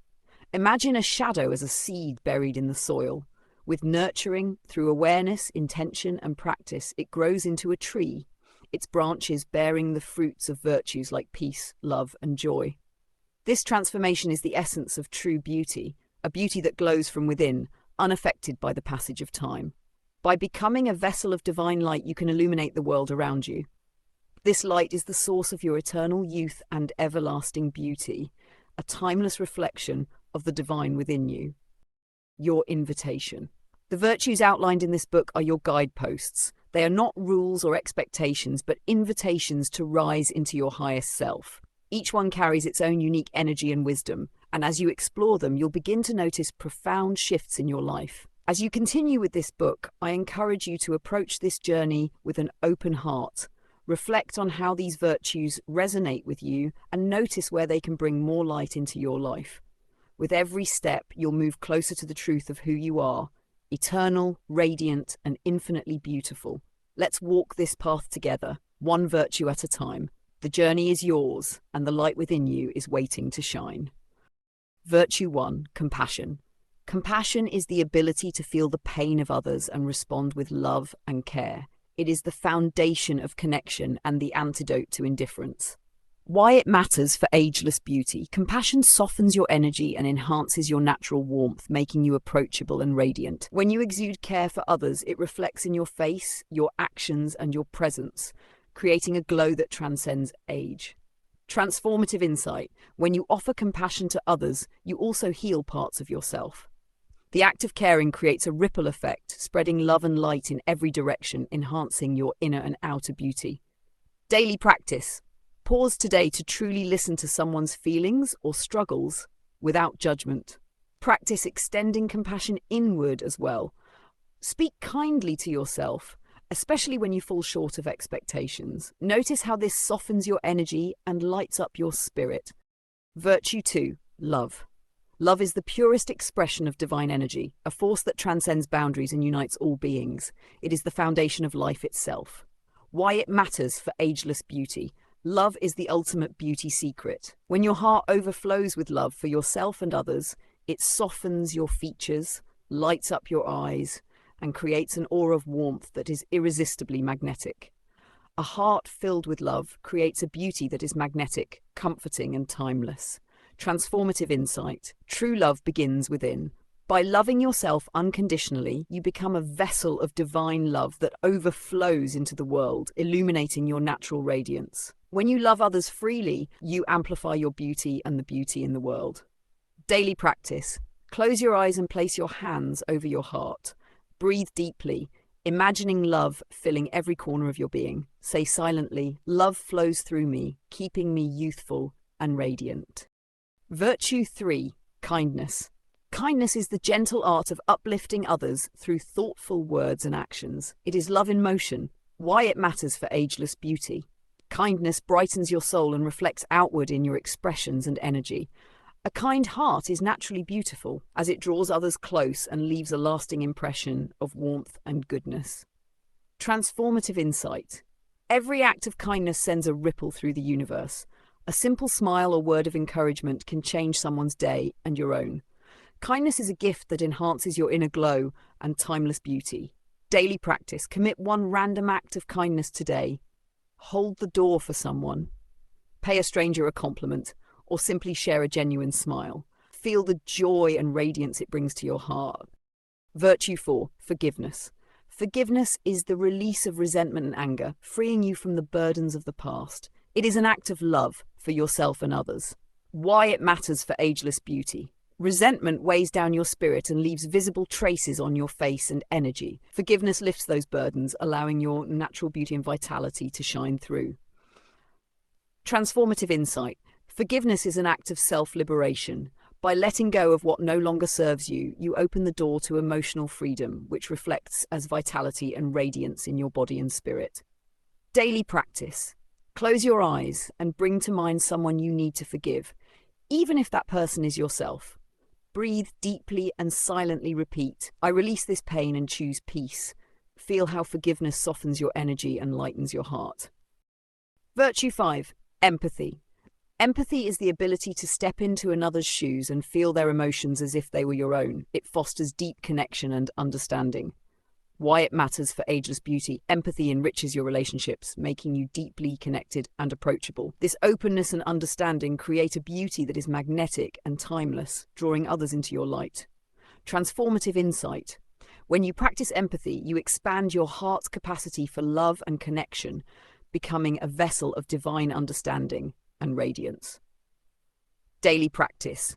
Speaker 1: Imagine a shadow as a seed buried in the soil. With nurturing, through awareness, intention, and practice, it grows into a tree, its branches bearing the fruits of virtues like peace, love, and joy. This transformation is the essence of true beauty, a beauty that glows from within, unaffected by the passage of time. By becoming a vessel of divine light, you can illuminate the world around you. This light is the source of your eternal youth and everlasting beauty, a timeless reflection of the divine within you. Your invitation. The virtues outlined in this book are your guideposts. They are not rules or expectations, but invitations to rise into your highest self. Each one carries its own unique energy and wisdom, and as you explore them, you'll begin to notice profound shifts in your life. As you continue with this book, I encourage you to approach this journey with an open heart. Reflect on how these virtues resonate with you and notice where they can bring more light into your life. With every step, you'll move closer to the truth of who you are, eternal, radiant, and infinitely beautiful. Let's walk this path together, one virtue at a time. The journey is yours, and the light within you is waiting to shine. Virtue 1, compassion. Compassion is the ability to feel the pain of others and respond with love and care. It is the foundation of connection and the antidote to indifference. Why it matters for ageless beauty. Compassion softens your energy and enhances your natural warmth, making you approachable and radiant. When you exude care for others, it reflects in your face, your actions, and your presence, creating a glow that transcends age. Transformative insight. When you offer compassion to others, you also heal parts of yourself. The act of caring creates a ripple effect, spreading love and light in every direction, enhancing your inner and outer beauty. Daily practice. Pause today to truly listen to someone's feelings or struggles without judgment. Practice extending compassion inward as well. Speak kindly to yourself, especially when you fall short of expectations. Notice how this softens your energy and lights up your spirit. Virtue 2, love. Love is the purest expression of divine energy, a force that transcends boundaries and unites all beings. It is the foundation of life itself. Why it matters for ageless beauty. Love is the ultimate beauty secret. When your heart overflows with love for yourself and others, it softens your features, lights up your eyes, and creates an aura of warmth that is irresistibly magnetic. A heart filled with love creates a beauty that is magnetic, comforting, and timeless. Transformative insight. True love begins within. By loving yourself unconditionally, you become a vessel of divine love that overflows into the world, illuminating your natural radiance. When you love others freely, you amplify your beauty and the beauty in the world. Daily practice. Close your eyes and place your hands over your heart. Breathe deeply, imagining love filling every corner of your being. Say silently, "Love flows through me, keeping me youthful and radiant." Virtue 3. Kindness. Kindness is the gentle art of uplifting others through thoughtful words and actions. It is love in motion. Why it matters for Ageless Beauty. Kindness brightens your soul and reflects outward in your expressions and energy. A kind heart is naturally beautiful, as it draws others close and leaves a lasting impression of warmth and goodness. Transformative insight. Every act of kindness sends a ripple through the universe. A simple smile or word of encouragement can change someone's day and your own. Kindness is a gift that enhances your inner glow and timeless beauty. Daily practice. Commit one random act of kindness today. Hold the door for someone. Pay a stranger a compliment, or simply share a genuine smile. Feel the joy and radiance it brings to your heart. Virtue 4. Forgiveness. Forgiveness is the release of resentment and anger, freeing you from the burdens of the past. It is an act of love for yourself and others. Why it matters for Ageless Beauty. Resentment weighs down your spirit and leaves visible traces on your face and energy. Forgiveness lifts those burdens, allowing your natural beauty and vitality to shine through. Transformative insight. Forgiveness is an act of self-liberation. By letting go of what no longer serves you, you open the door to emotional freedom, which reflects as vitality and radiance in your body and spirit. Daily practice. Close your eyes and bring to mind someone you need to forgive, even if that person is yourself. Breathe deeply and silently repeat, "I release this pain and choose peace." Feel how forgiveness softens your energy and lightens your heart. Virtue 5. Empathy. Empathy is the ability to step into another's shoes and feel their emotions as if they were your own. It fosters deep connection and understanding. Why it matters for Ageless Beauty. Empathy enriches your relationships, making you deeply connected and approachable. This openness and understanding create a beauty that is magnetic and timeless, drawing others into your light. Transformative insight. When you practice empathy, you expand your heart's capacity for love and connection, becoming a vessel of divine understanding and radiance. Daily practice.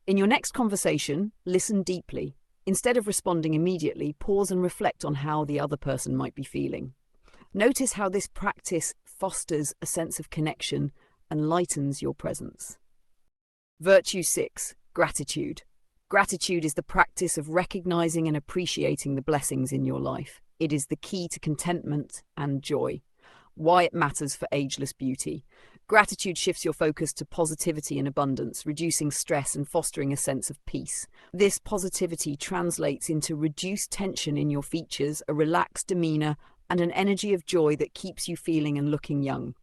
Speaker 1: In your next conversation, listen deeply. Instead of responding immediately, pause and reflect on how the other person might be feeling. Notice how this practice fosters a sense of connection and lightens your presence. Virtue 6. Gratitude. Gratitude is the practice of recognizing and appreciating the blessings in your life. It is the key to contentment and joy. Why it matters for Ageless Beauty. Gratitude shifts your focus to positivity and abundance, reducing stress and fostering a sense of peace. This positivity translates into reduced tension in your features, a relaxed demeanor, and an energy of joy that keeps you feeling and looking young.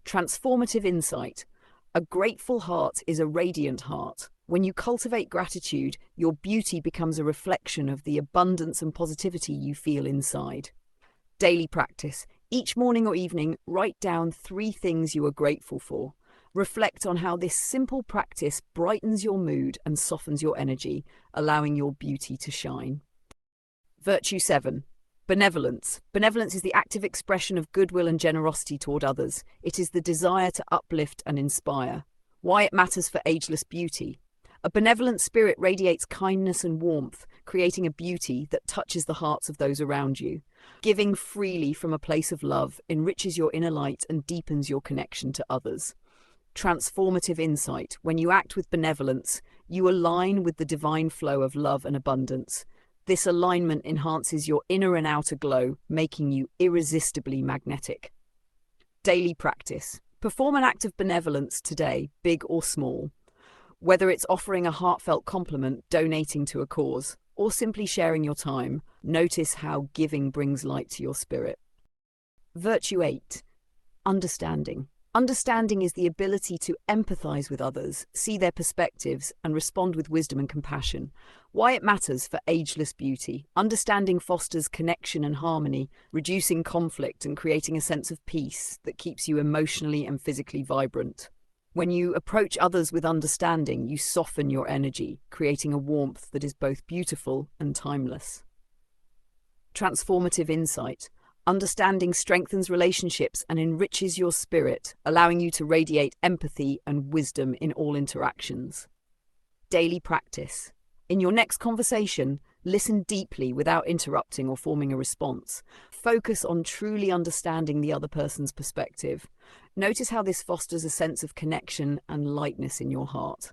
Speaker 1: Transformative insight. A grateful heart is a radiant heart. When you cultivate gratitude, your beauty becomes a reflection of the abundance and positivity you feel inside. Daily practice. Each morning or evening, write down 3 things you are grateful for. Reflect on how this simple practice brightens your mood and softens your energy, allowing your beauty to shine. Virtue 7. Benevolence. Benevolence is the active expression of goodwill and generosity toward others. It is the desire to uplift and inspire. Why it matters for Ageless Beauty. A benevolent spirit radiates kindness and warmth, creating a beauty that touches the hearts of those around you. Giving freely from a place of love enriches your inner light and deepens your connection to others. Transformative insight. When you act with benevolence, you align with the divine flow of love and abundance. This alignment enhances your inner and outer glow, making you irresistibly magnetic. Daily practice. Perform an act of benevolence today, big or small. Whether it's offering a heartfelt compliment, donating to a cause, or simply sharing your time, notice how giving brings light to your spirit. Virtue 8. Understanding. Understanding is the ability to empathize with others, see their perspectives, and respond with wisdom and compassion. Why it matters for Ageless Beauty. Understanding fosters connection and harmony, reducing conflict and creating a sense of peace that keeps you emotionally and physically vibrant. When you approach others with understanding, you soften your energy, creating a warmth that is both beautiful and timeless. Transformative insight. Understanding strengthens relationships and enriches your spirit, allowing you to radiate empathy and wisdom in all interactions. Daily practice. In your next conversation, listen deeply without interrupting or forming a response. Focus on truly understanding the other person's perspective. Notice how this fosters a sense of connection and lightness in your heart.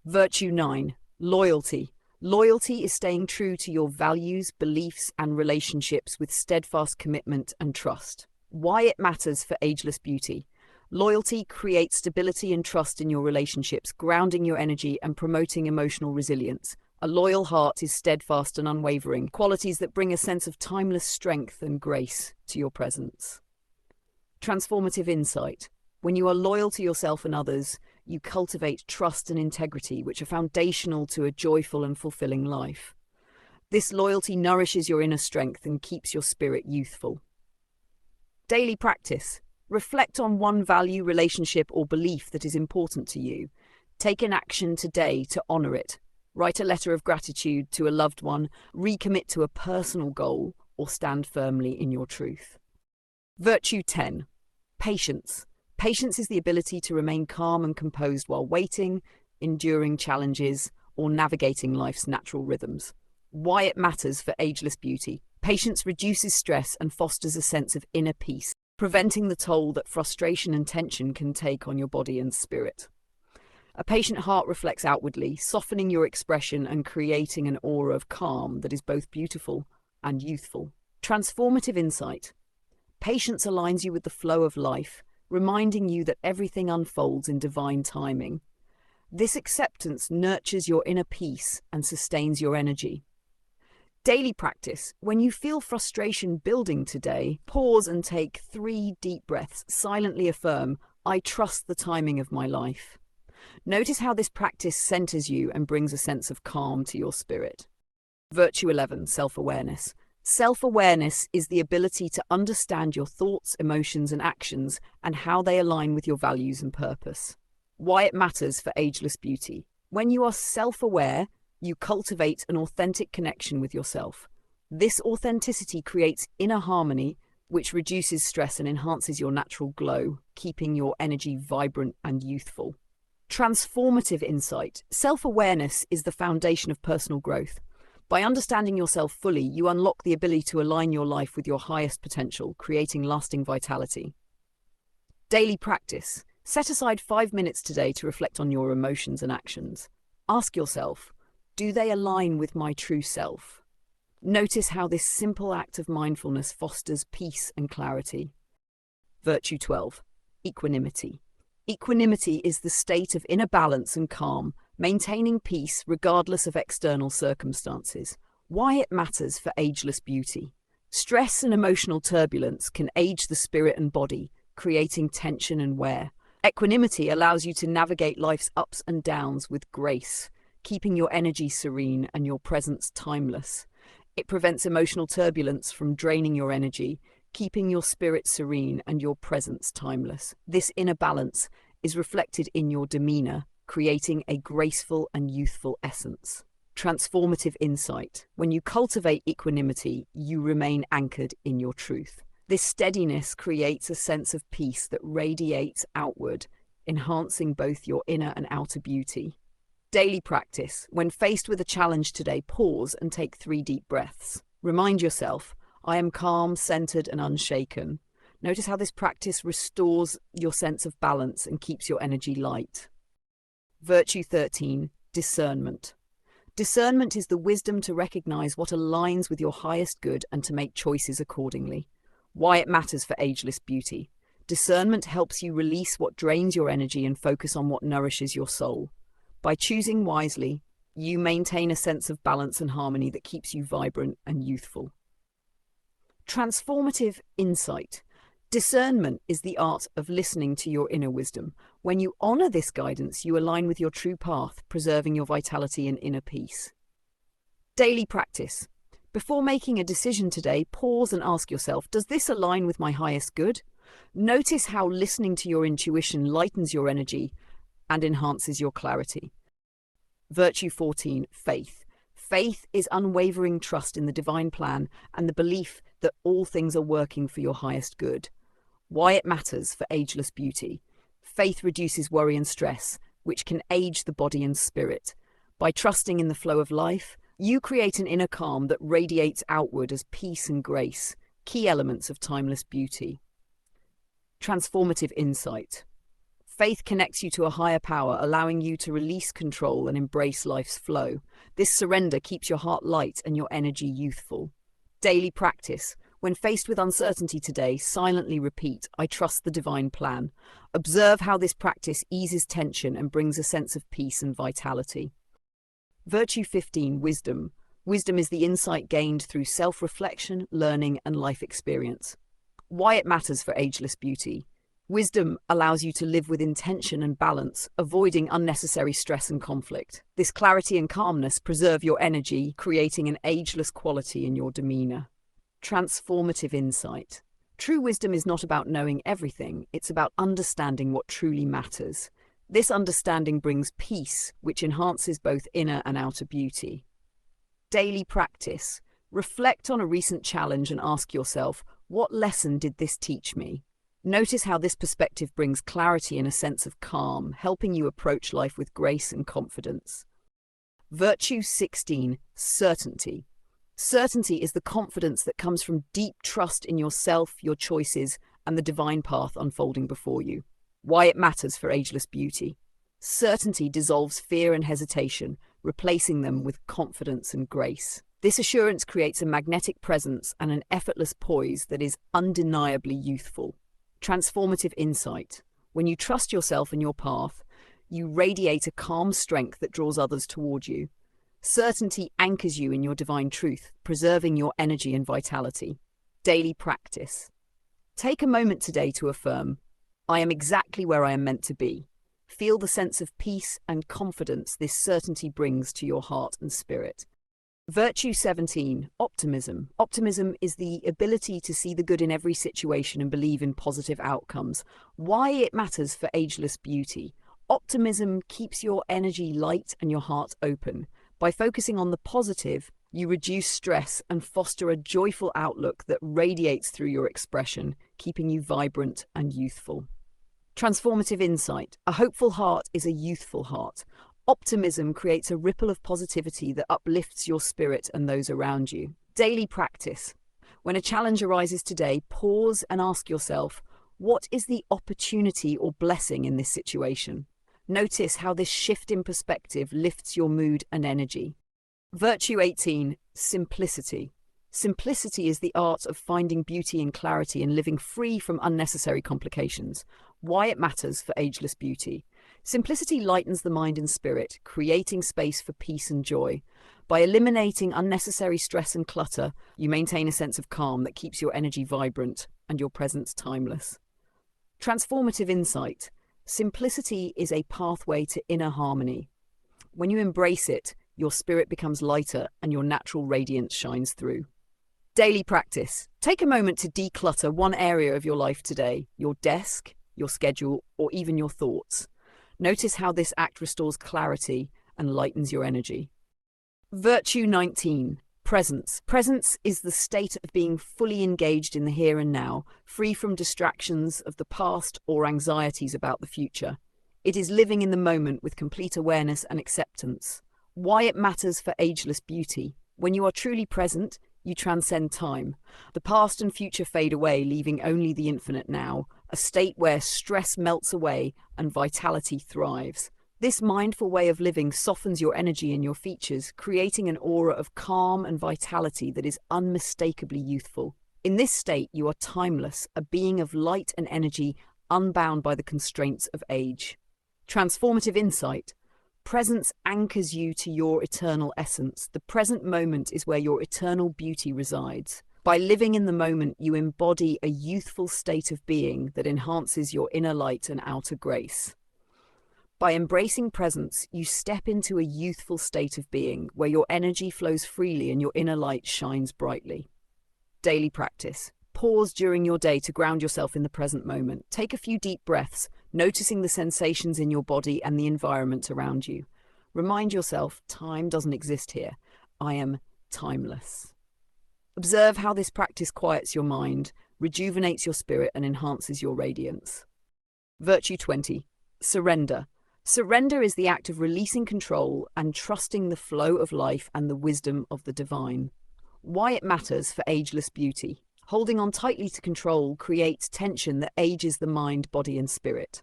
Speaker 1: Virtue 9. Loyalty. Loyalty is staying true to your values, beliefs, and relationships with steadfast commitment and trust. Why it matters for Ageless Beauty. Loyalty creates stability and trust in your relationships, grounding your energy and promoting emotional resilience. A loyal heart is steadfast and unwavering, qualities that bring a sense of timeless strength and grace to your presence. Transformative insight. When you are loyal to yourself and others, you cultivate trust and integrity, which are foundational to a joyful and fulfilling life. This loyalty nourishes your inner strength and keeps your spirit youthful. Daily practice. Reflect on one value, relationship, or belief that is important to you. Take an action today to honor it. Write a letter of gratitude to a loved one, recommit to a personal goal, or stand firmly in your truth. Virtue 10. Patience. Patience is the ability to remain calm and composed while waiting, enduring challenges, or navigating life's natural rhythms. Why it matters for Ageless Beauty. Patience reduces stress and fosters a sense of inner peace, preventing the toll that frustration and tension can take on your body and spirit. A patient heart reflects outwardly, softening your expression and creating an aura of calm that is both beautiful and youthful. Transformative insight. Patience aligns you with the flow of life, reminding you that everything unfolds in divine timing. This acceptance nurtures your inner peace and sustains your energy. Daily practice. When you feel frustration building today, pause and take 3 deep breaths. Silently affirm, I trust the timing of my life. Notice how this practice centers you and brings a sense of calm to your spirit. Virtue 11. Self-awareness. Self-awareness is the ability to understand your thoughts, emotions, and actions and how they align with your values and purpose. Why it matters for Ageless Beauty. When you are self-aware, you cultivate an authentic connection with yourself. This authenticity creates inner harmony, which reduces stress and enhances your natural glow, keeping your energy vibrant and youthful. Transformative insight. Self-awareness is the foundation of personal growth. By understanding yourself fully, you unlock the ability to align your life with your highest potential, creating lasting vitality. Daily practice. Set aside 5 minutes today to reflect on your emotions and actions. Ask yourself, do they align with my true self? Notice how this simple act of mindfulness fosters peace and clarity. Virtue 12. Equanimity. Equanimity is the state of inner balance and calm, maintaining peace regardless of external circumstances. Why it matters for Ageless Beauty. Stress and emotional turbulence can age the spirit and body, creating tension and wear. Equanimity allows you to navigate life's ups and downs with grace, keeping your energy serene and your presence timeless. It prevents emotional turbulence from draining your energy, keeping your spirit serene and your presence timeless. This inner balance is reflected in your demeanor, creating a graceful and youthful essence. Transformative insight. When you cultivate equanimity, you remain anchored in your truth. This steadiness creates a sense of peace that radiates outward, enhancing both your inner and outer beauty. Daily practice. When faced with a challenge today, pause and take 3 deep breaths. Remind yourself, I am calm, centered, and unshaken. Notice how this practice restores your sense of balance and keeps your energy light. Virtue 13. Discernment. Discernment is the wisdom to recognize what aligns with your highest good and to make choices accordingly. Why it matters for Ageless Beauty. Discernment helps you release what drains your energy and focus on what nourishes your soul. By choosing wisely, you maintain a sense of balance and harmony that keeps you vibrant and youthful. Transformative insight. Discernment is the art of listening to your inner wisdom. When you honor this guidance, you align with your true path, preserving your vitality and inner peace. Daily practice. Before making a decision today, pause and ask yourself, does this align with my highest good? Notice how listening to your intuition lightens your energy and enhances your clarity. Virtue 14, faith. Faith is unwavering trust in the divine plan and the belief that all things are working for your highest good. Why it matters for Ageless Beauty. Faith reduces worry and stress, which can age the body and spirit. By trusting in the flow of life, you create an inner calm that radiates outward as peace and grace, key elements of timeless beauty. Transformative insight. Faith connects you to a higher power, allowing you to release control and embrace life's flow. This surrender keeps your heart light and your energy youthful. Daily practice. When faced with uncertainty today, silently repeat, "I trust the divine plan." Observe how this practice eases tension and brings a sense of peace and vitality. Virtue 15, wisdom. Wisdom is the insight gained through self-reflection, learning, and life experience. Why it matters for Ageless Beauty. Wisdom allows you to live with intention and balance, avoiding unnecessary stress and conflict. This clarity and calmness preserve your energy, creating an ageless quality in your demeanor. Transformative insight. True wisdom is not about knowing everything, it's about understanding what truly matters. This understanding brings peace, which enhances both inner and outer beauty. Daily practice. Reflect on a recent challenge and ask yourself, what lesson did this teach me? Notice how this perspective brings clarity and a sense of calm, helping you approach life with grace and confidence. Virtue 16, certainty. Certainty is the confidence that comes from deep trust in yourself, your choices, and the divine path unfolding before you. Why it matters for Ageless Beauty. Certainty dissolves fear and hesitation, replacing them with confidence and grace. This assurance creates a magnetic presence and an effortless poise that is undeniably youthful. Transformative insight. When you trust yourself and your path, you radiate a calm strength that draws others toward you. Certainty anchors you in your divine truth, preserving your energy and vitality. Daily practice. Take a moment today to affirm, "I am exactly where I am meant to be." Feel the sense of peace and confidence this certainty brings to your heart and spirit. Virtue 17, optimism. Optimism is the ability to see the good in every situation and believe in positive outcomes. Why it matters for Ageless Beauty. Optimism keeps your energy light and your heart open. By focusing on the positive, you reduce stress and foster a joyful outlook that radiates through your expression, keeping you vibrant and youthful. Transformative insight. A hopeful heart is a youthful heart. Optimism creates a ripple of positivity that uplifts your spirit and those around you. Daily practice. When a challenge arises today, pause and ask yourself, what is the opportunity or blessing in this situation? Notice how this shift in perspective lifts your mood and energy. Virtue 18, simplicity. Simplicity is the art of finding beauty and clarity and living free from unnecessary complications. Why it matters for Ageless Beauty. Simplicity lightens the mind and spirit, creating space for peace and joy. By eliminating unnecessary stress and clutter, you maintain a sense of calm that keeps your energy vibrant and your presence timeless. Transformative insight. Simplicity is a pathway to inner harmony. When you embrace it, your spirit becomes lighter and your natural radiance shines through. Daily practice. Take a moment to declutter one area of your life today, your desk, your schedule, or even your thoughts. Notice how this act restores clarity and lightens your energy. Virtue 19, presence. Presence is the state of being fully engaged in the here and now, free from distractions of the past or anxieties about the future. It is living in the moment with complete awareness and acceptance. Why it matters for Ageless Beauty. When you are truly present, you transcend time. The past and future fade away, leaving only the infinite now, a state where stress melts away and vitality thrives. This mindful way of living softens your energy and your features, creating an aura of calm and vitality that is unmistakably youthful. In this state, you are timeless, a being of light and energy, unbound by the constraints of age. Transformative insight. Presence anchors you to your eternal essence. The present moment is where your eternal beauty resides. By living in the moment, you embody a youthful state of being that enhances your inner light and outer grace. By embracing presence, you step into a youthful state of being where your energy flows freely and your inner light shines brightly. Daily practice. Pause during your day to ground yourself in the present moment. Take a few deep breaths, noticing the sensations in your body and the environment around you. Remind yourself, time doesn't exist here. I am timeless. Observe how this practice quiets your mind, rejuvenates your spirit, and enhances your radiance. Virtue 20. Surrender. Surrender is the act of releasing control and trusting the flow of life and the wisdom of the divine. Why it matters for ageless beauty. Holding on tightly to control creates tension that ages the mind, body, and spirit.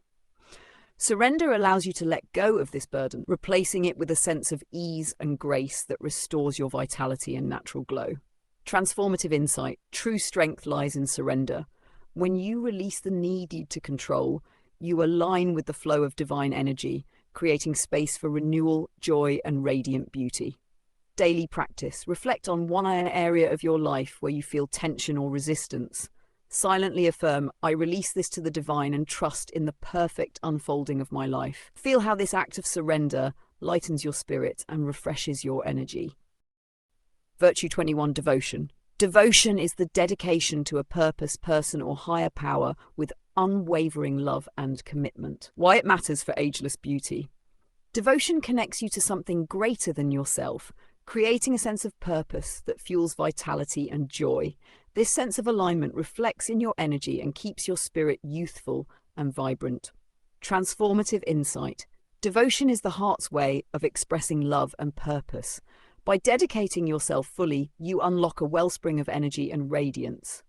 Speaker 1: Surrender allows you to let go of this burden, replacing it with a sense of ease and grace that restores your vitality and natural glow. Transformative insight. True strength lies in surrender. When you release the need to control, you align with the flow of divine energy, creating space for renewal, joy, and radiant beauty. Daily practice. Reflect on one area of your life where you feel tension or resistance. Silently affirm, I release this to the divine and trust in the perfect unfolding of my life. Feel how this act of surrender lightens your spirit and refreshes your energy. Virtue 21. Devotion. Devotion is the dedication to a purpose, person, or higher power with unwavering love and commitment. Why it matters for ageless beauty. Devotion connects you to something greater than yourself, creating a sense of purpose that fuels vitality and joy. This sense of alignment reflects in your energy and keeps your spirit youthful and vibrant. Transformative insight. Devotion is the heart's way of expressing love and purpose. By dedicating yourself fully, you unlock a wellspring of energy and radiance.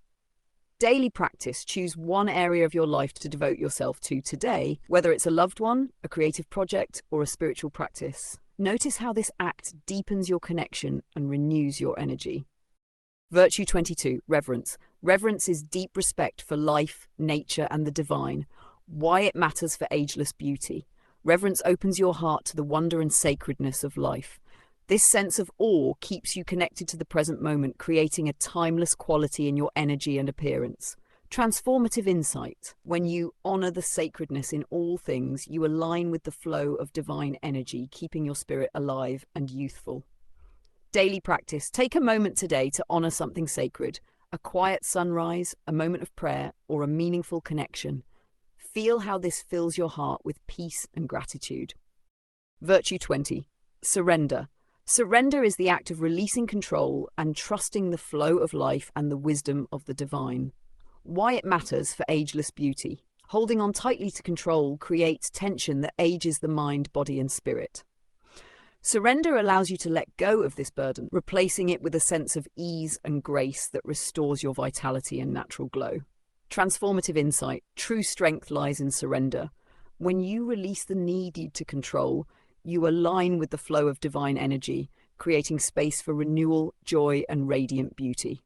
Speaker 1: Daily practice. Choose one area of your life to devote yourself to today, whether it's a loved one, a creative project, or a spiritual practice. Notice how this act deepens your connection and renews your energy. Virtue 22. Reverence. Reverence is deep respect for life, nature, and the divine. Why it matters for ageless beauty. Reverence opens your heart to the wonder and sacredness of life. This sense of awe keeps you connected to the present moment, creating a timeless quality in your energy and appearance. Transformative insight. When you honor the sacredness in all things, you align with the flow of divine energy, keeping your spirit alive and youthful. Daily practice. Take a moment today to honor something sacred, a quiet sunrise, a moment of prayer, or a meaningful connection. Feel how this fills your heart with peace and gratitude. Virtue 20. Surrender. Surrender is the act of releasing control and trusting the flow of life and the wisdom of the divine. Why it matters for ageless beauty. Holding on tightly to control creates tension that ages the mind, body, and spirit. Surrender allows you to let go of this burden, replacing it with a sense of ease and grace that restores your vitality and natural glow. Transformative insight. True strength lies in surrender. When you release the need to control, you align with the flow of divine energy, creating space for renewal, joy, and radiant beauty.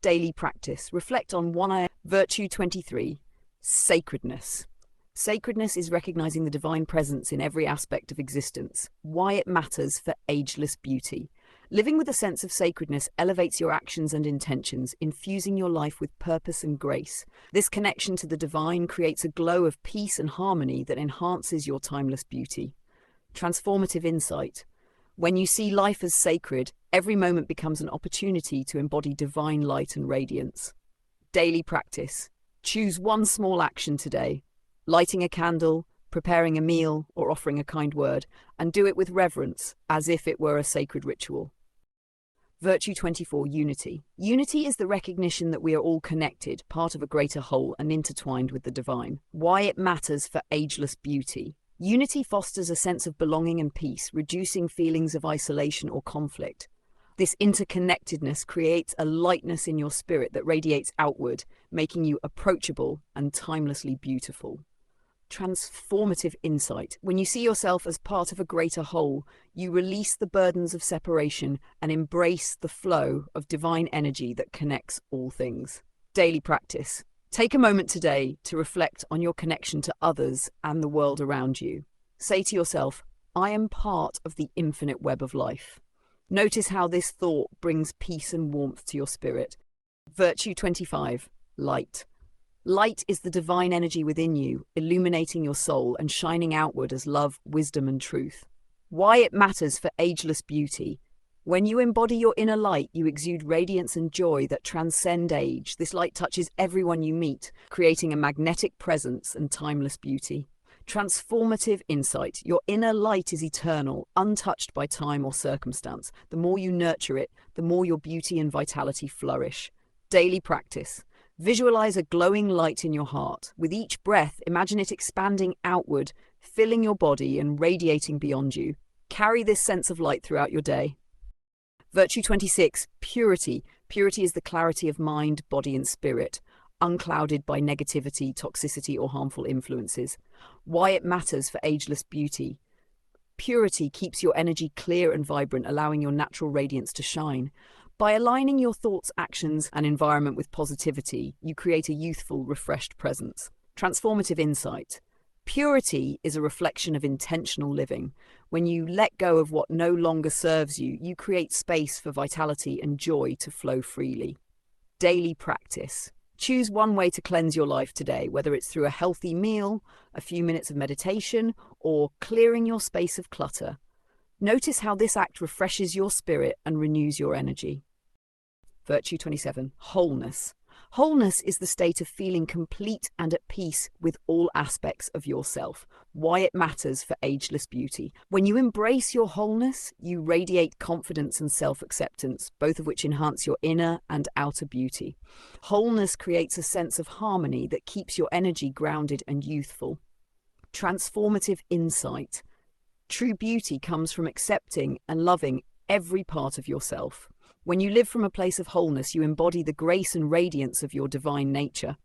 Speaker 1: Daily practice. Reflect on one area. Virtue 23. Sacredness. Sacredness is recognizing the divine presence in every aspect of existence. Why it matters for ageless beauty. Living with a sense of sacredness elevates your actions and intentions, infusing your life with purpose and grace. This connection to the divine creates a glow of peace and harmony that enhances your timeless beauty. Transformative insight. When you see life as sacred, every moment becomes an opportunity to embody divine light and radiance. Daily practice. Choose one small action today. Lighting a candle, preparing a meal, or offering a kind word, and do it with reverence, as if it were a sacred ritual. Virtue 24. Unity. Unity is the recognition that we are all connected, part of a greater whole, and intertwined with the divine. Why it matters for ageless beauty. Unity fosters a sense of belonging and peace, reducing feelings of isolation or conflict. This interconnectedness creates a lightness in your spirit that radiates outward, making you approachable and timelessly beautiful. Transformative insight. When you see yourself as part of a greater whole, you release the burdens of separation and embrace the flow of divine energy that connects all things. Daily practice. Take a moment today to reflect on your connection to others and the world around you. Say to yourself, I am part of the infinite web of life. Notice how this thought brings peace and warmth to your spirit. Virtue 25. Light. Light is the divine energy within you, illuminating your soul and shining outward as love, wisdom, and truth. Why it matters for ageless beauty. When you embody your inner light, you exude radiance and joy that transcend age. This light touches everyone you meet, creating a magnetic presence and timeless beauty. Transformative insight. Your inner light is eternal, untouched by time or circumstance. The more you nurture it, the more your beauty and vitality flourish. Daily practice. Visualize a glowing light in your heart. With each breath, imagine it expanding outward, filling your body and radiating beyond you. Carry this sense of light throughout your day. Virtue 26, purity. Purity is the clarity of mind, body, and spirit, unclouded by negativity, toxicity, or harmful influences. Why it matters for ageless beauty. Purity keeps your energy clear and vibrant, allowing your natural radiance to shine. By aligning your thoughts, actions, and environment with positivity, you create a youthful, refreshed presence. Transformative insight. Purity is a reflection of intentional living. When you let go of what no longer serves you, you create space for vitality and joy to flow freely. Daily practice. Choose one way to cleanse your life today, whether it's through a healthy meal, a few minutes of meditation, or clearing your space of clutter. Notice how this act refreshes your spirit and renews your energy. Virtue 27, wholeness. Wholeness is the state of feeling complete and at peace with all aspects of yourself. Why it matters for ageless beauty. When you embrace your wholeness, you radiate confidence and self-acceptance, both of which enhance your inner and outer beauty. Wholeness creates a sense of harmony that keeps your energy grounded and youthful. Transformative insight. True beauty comes from accepting and loving every part of yourself. When you live from a place of wholeness, you embody the grace and radiance of your divine nature.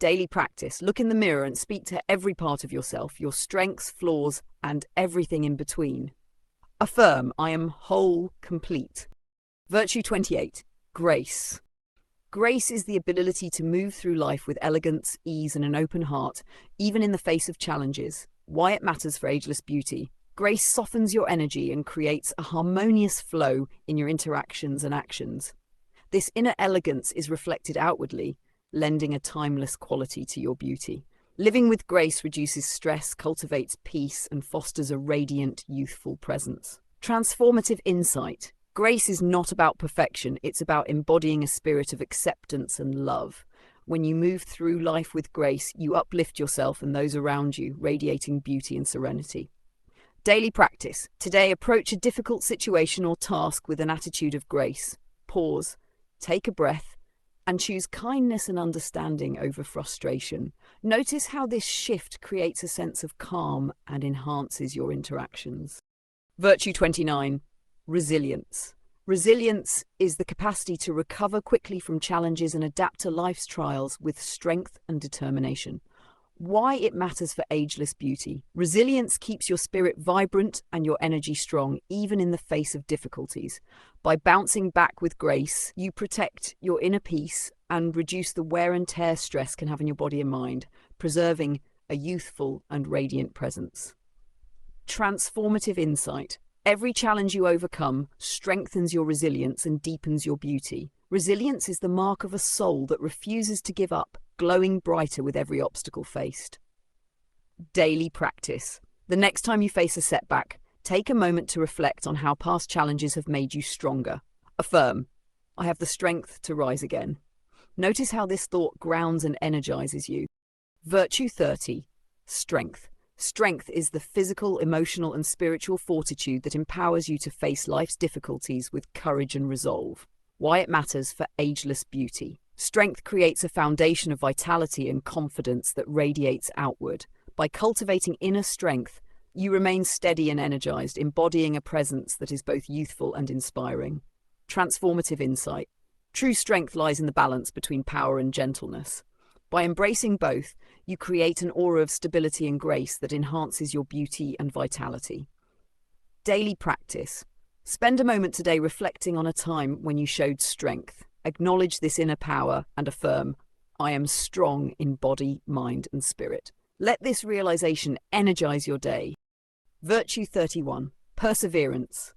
Speaker 1: Daily practice. Look in the mirror and speak to every part of yourself, your strengths, flaws, and everything in between. Affirm, I am whole, complete. Virtue 28. Grace. Grace is the ability to move through life with elegance, ease, and an open heart, even in the face of challenges. Why it matters for ageless beauty. Grace softens your energy and creates a harmonious flow in your interactions and actions. This inner elegance is reflected outwardly, lending a timeless quality to your beauty. Living with grace reduces stress, cultivates peace, and fosters a radiant, youthful presence. Transformative insight. Grace is not about perfection, it's about embodying a spirit of acceptance and love. When you move through life with grace, you uplift yourself and those around you, radiating beauty and serenity. Daily practice. Today, approach a difficult situation or task with an attitude of grace. Pause, take a breath, and choose kindness and understanding over frustration. Notice how this shift creates a sense of calm and enhances your interactions. Virtue 29. Resilience. Resilience is the capacity to recover quickly from challenges and adapt to life's trials with strength and determination. Why it matters for ageless beauty. Resilience keeps your spirit vibrant and your energy strong, even in the face of difficulties. By bouncing back with grace, you protect your inner peace and reduce the wear and tear stress can have in your body and mind, preserving a youthful and radiant presence. Transformative insight. Every challenge you overcome strengthens your resilience and deepens your beauty. Resilience is the mark of a soul that refuses to give up, glowing brighter with every obstacle faced. Daily practice. The next time you face a setback, take a moment to reflect on how past challenges have made you stronger. Affirm, I have the strength to rise again. Notice how this thought grounds and energizes you. Virtue 30. Strength. Strength is the physical, emotional, and spiritual fortitude that empowers you to face life's difficulties with courage and resolve. Why it matters for ageless beauty. Strength creates a foundation of vitality and confidence that radiates outward. By cultivating inner strength, you remain steady and energized, embodying a presence that is both youthful and inspiring. Transformative insight. True strength lies in the balance between power and gentleness. By embracing both, you create an aura of stability and grace that enhances your beauty and vitality. Daily practice. Spend a moment today reflecting on a time when you showed strength. Acknowledge this inner power and affirm, I am strong in body, mind, and spirit. Let this realization energize your day. Virtue 31. Perseverance.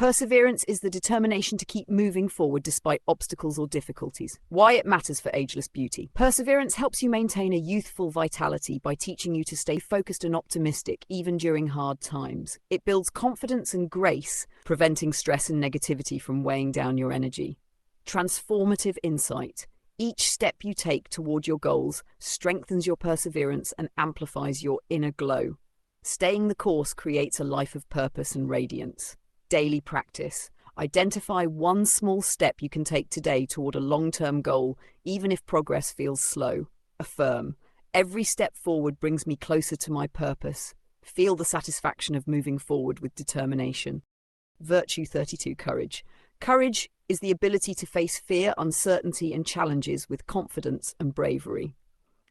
Speaker 1: Perseverance is the determination to keep moving forward despite obstacles or difficulties. Why it matters for Ageless Beauty. Perseverance helps you maintain a youthful vitality by teaching you to stay focused and optimistic even during hard times. It builds confidence and grace, preventing stress and negativity from weighing down your energy. Transformative insight. Each step you take toward your goals strengthens your perseverance and amplifies your inner glow. Staying the course creates a life of purpose and radiance. Daily practice. Identify one small step you can take today toward a long-term goal, even if progress feels slow. Affirm. Every step forward brings me closer to my purpose. Feel the satisfaction of moving forward with determination. Virtue 32. Courage. Courage is the ability to face fear, uncertainty, and challenges with confidence and bravery.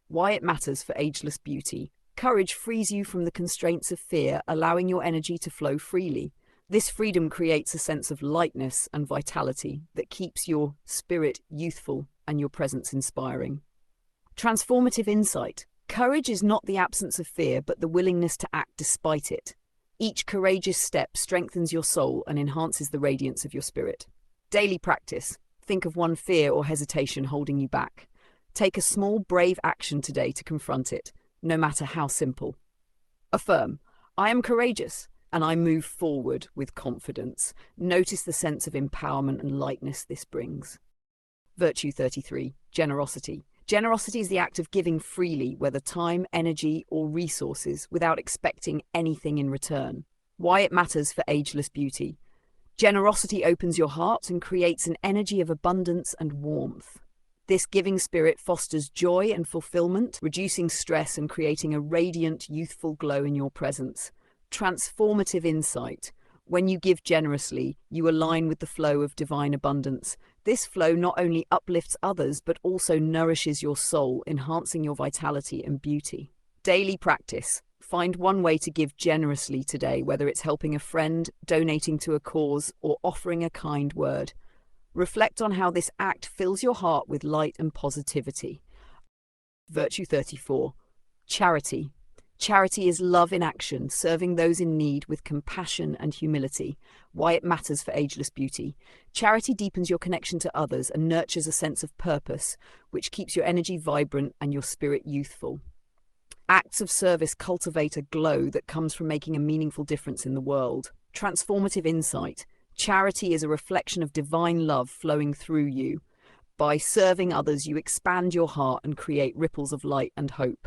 Speaker 1: Why it matters for Ageless Beauty. Courage frees you from the constraints of fear, allowing your energy to flow freely. This freedom creates a sense of lightness and vitality that keeps your spirit youthful and your presence inspiring. Transformative insight. Courage is not the absence of fear, but the willingness to act despite it. Each courageous step strengthens your soul and enhances the radiance of your spirit. Daily practice. Think of one fear or hesitation holding you back. Take a small, brave action today to confront it, no matter how simple. Affirm. I am courageous, and I move forward with confidence. Notice the sense of empowerment and lightness this brings. Virtue 33. Generosity. Generosity is the act of giving freely, whether time, energy, or resources, without expecting anything in return. Why it matters for Ageless Beauty. Generosity opens your heart and creates an energy of abundance and warmth. This giving spirit fosters joy and fulfillment, reducing stress and creating a radiant, youthful glow in your presence. Transformative insight. When you give generously, you align with the flow of divine abundance. This flow not only uplifts others, but also nourishes your soul, enhancing your vitality and beauty. Daily practice. Find one way to give generously today, whether it's helping a friend, donating to a cause, or offering a kind word. Reflect on how this act fills your heart with light and positivity. Virtue 34. Charity. Charity is love in action, serving those in need with compassion and humility. Why it matters for Ageless Beauty. Charity deepens your connection to others and nurtures a sense of purpose, which keeps your energy vibrant and your spirit youthful. Acts of service cultivate a glow that comes from making a meaningful difference in the world. Transformative insight. Charity is a reflection of divine love flowing through you. By serving others, you expand your heart and create ripples of light and hope.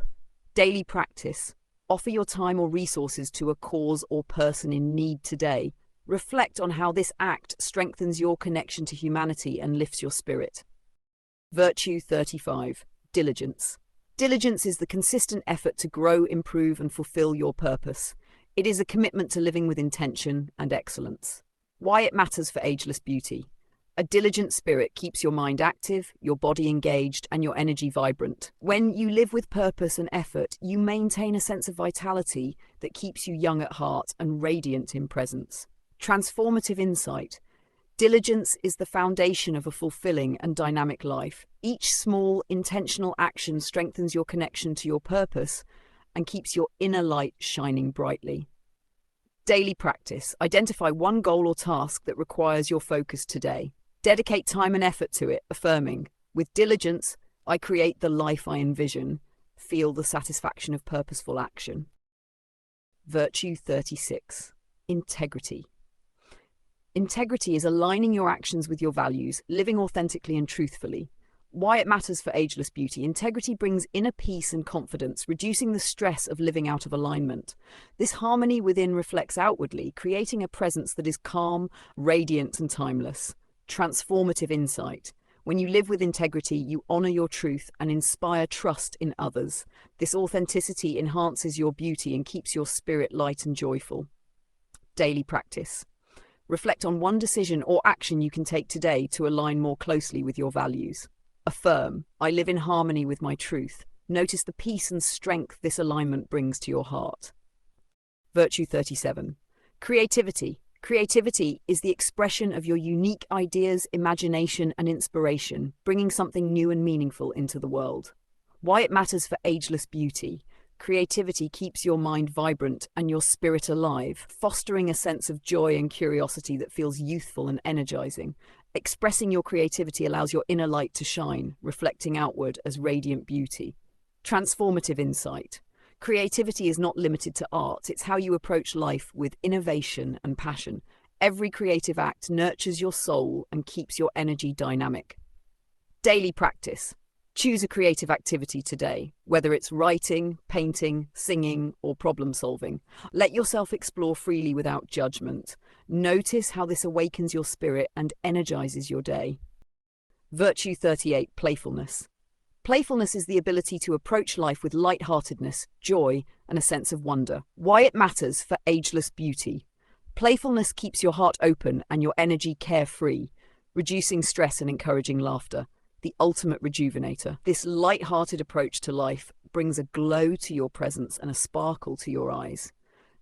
Speaker 1: Daily practice. Offer your time or resources to a cause or person in need today. Reflect on how this act strengthens your connection to humanity and lifts your spirit. Virtue 35. Diligence. Diligence is the consistent effort to grow, improve, and fulfill your purpose. It is a commitment to living with intention and excellence. Why it matters for Ageless Beauty. A diligent spirit keeps your mind active, your body engaged, and your energy vibrant. When you live with purpose and effort, you maintain a sense of vitality that keeps you young at heart and radiant in presence. Transformative insight. Diligence is the foundation of a fulfilling and dynamic life. Each small, intentional action strengthens your connection to your purpose and keeps your inner light shining brightly. Daily practice. Identify one goal or task that requires your focus today. Dedicate time and effort to it, affirming, with diligence, I create the life I envision. Feel the satisfaction of purposeful action. Virtue 36. Integrity. Integrity is aligning your actions with your values, living authentically and truthfully. Why it matters for Ageless Beauty. Integrity brings inner peace and confidence, reducing the stress of living out of alignment. This harmony within reflects outwardly, creating a presence that is calm, radiant, and timeless. Transformative insight. When you live with integrity, you honor your truth and inspire trust in others. This authenticity enhances your beauty and keeps your spirit light and joyful. Daily practice. Reflect on one decision or action you can take today to align more closely with your values. Affirm, I live in harmony with my truth. Notice the peace and strength this alignment brings to your heart. Virtue 37. Creativity. Creativity is the expression of your unique ideas, imagination, and inspiration, bringing something new and meaningful into the world. Why it matters for Ageless Beauty. Creativity keeps your mind vibrant and your spirit alive, fostering a sense of joy and curiosity that feels youthful and energizing. Expressing your creativity allows your inner light to shine, reflecting outward as radiant beauty. Transformative insight. Creativity is not limited to art, it's how you approach life with innovation and passion. Every creative act nurtures your soul and keeps your energy dynamic. Daily practice. Choose a creative activity today, whether it's writing, painting, singing, or problem solving. Let yourself explore freely without judgment. Notice how this awakens your spirit and energizes your day. Virtue 38, playfulness. Playfulness is the ability to approach life with lightheartedness, joy, and a sense of wonder. Why it matters for Ageless Beauty. Playfulness keeps your heart open and your energy carefree, reducing stress and encouraging laughter. The ultimate rejuvenator. This light-hearted approach to life brings a glow to your presence and a sparkle to your eyes.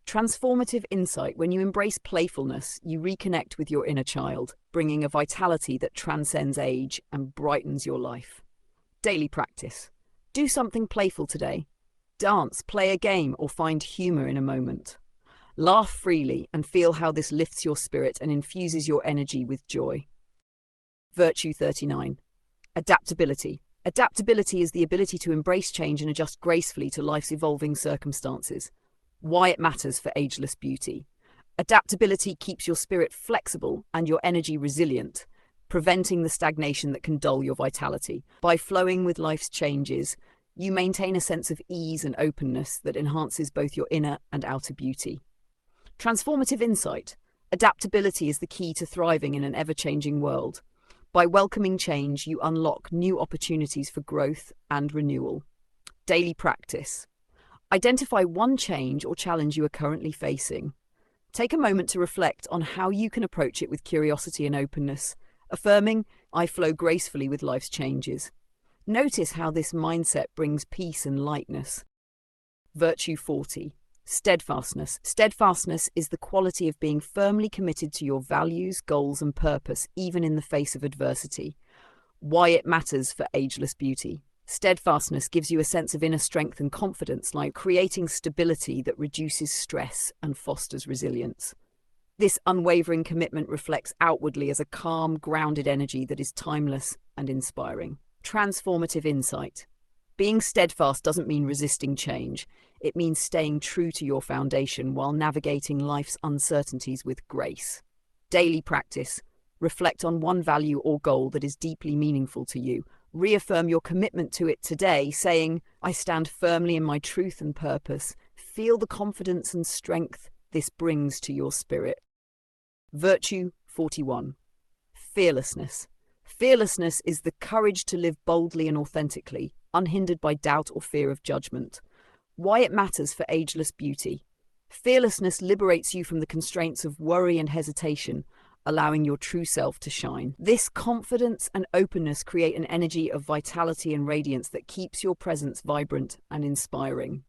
Speaker 1: Transformative insight. When you embrace playfulness, you reconnect with your inner child, bringing a vitality that transcends age and brightens your life. Daily practice. Do something playful today. Dance, play a game, or find humor in a moment. Laugh freely and feel how this lifts your spirit and infuses your energy with joy. Virtue 39. Adaptability. Adaptability is the ability to embrace change and adjust gracefully to life's evolving circumstances. Why it matters for Ageless Beauty. Adaptability keeps your spirit flexible and your energy resilient, preventing the stagnation that can dull your vitality. By flowing with life's changes, you maintain a sense of ease and openness that enhances both your inner and outer beauty. Transformative insight. Adaptability is the key to thriving in an ever-changing world. By welcoming change, you unlock new opportunities for growth and renewal. Daily practice. Identify one change or challenge you are currently facing. Take a moment to reflect on how you can approach it with curiosity and openness, affirming, "I flow gracefully with life's changes." Notice how this mindset brings peace and lightness. Virtue 40. Steadfastness. Steadfastness is the quality of being firmly committed to your values, goals, and purpose, even in the face of adversity. Why it matters for Ageless Beauty. Steadfastness gives you a sense of inner strength and confidence, like creating stability that reduces stress and fosters resilience. This unwavering commitment reflects outwardly as a calm, grounded energy that is timeless and inspiring. Transformative insight. Being steadfast doesn't mean resisting change. It means staying true to your foundation while navigating life's uncertainties with grace. Daily practice. Reflect on one value or goal that is deeply meaningful to you. Reaffirm your commitment to it today, saying, "I stand firmly in my truth and purpose." Feel the confidence and strength this brings to your spirit. Virtue 41. Fearlessness. Fearlessness is the courage to live boldly and authentically, unhindered by doubt or fear of judgment. Why it matters for Ageless Beauty. Fearlessness liberates you from the constraints of worry and hesitation, allowing your true self to shine. This confidence and openness create an energy of vitality and radiance that keeps your presence vibrant and inspiring.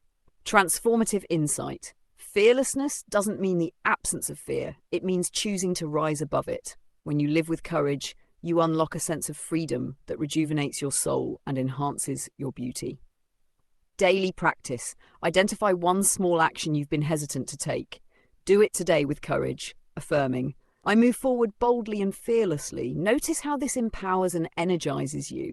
Speaker 1: Transformative insight. Fearlessness doesn't mean the absence of fear. It means choosing to rise above it. When you live with courage, you unlock a sense of freedom that rejuvenates your soul and enhances your beauty. Daily practice. Identify one small action you've been hesitant to take. Do it today with courage, affirming, "I move forward boldly and fearlessly." Notice how this empowers and energizes you.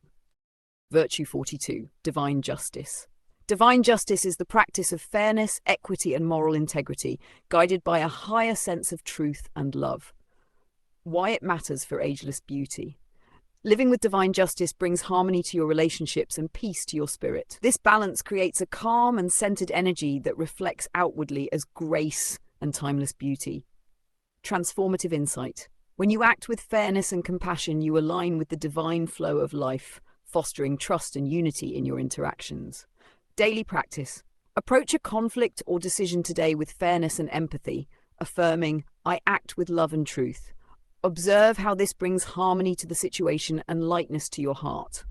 Speaker 1: Virtue 42. Divine justice. Divine justice is the practice of fairness, equity, and moral integrity, guided by a higher sense of truth and love. Why it matters for Ageless Beauty. Living with divine justice brings harmony to your relationships and peace to your spirit. This balance creates a calm and centered energy that reflects outwardly as grace and timeless beauty. Transformative insight. When you act with fairness and compassion, you align with the divine flow of life, fostering trust and unity in your interactions. Daily practice. Approach a conflict or decision today with fairness and empathy, affirming, "I act with love and truth." Observe how this brings harmony to the situation and lightness to your heart.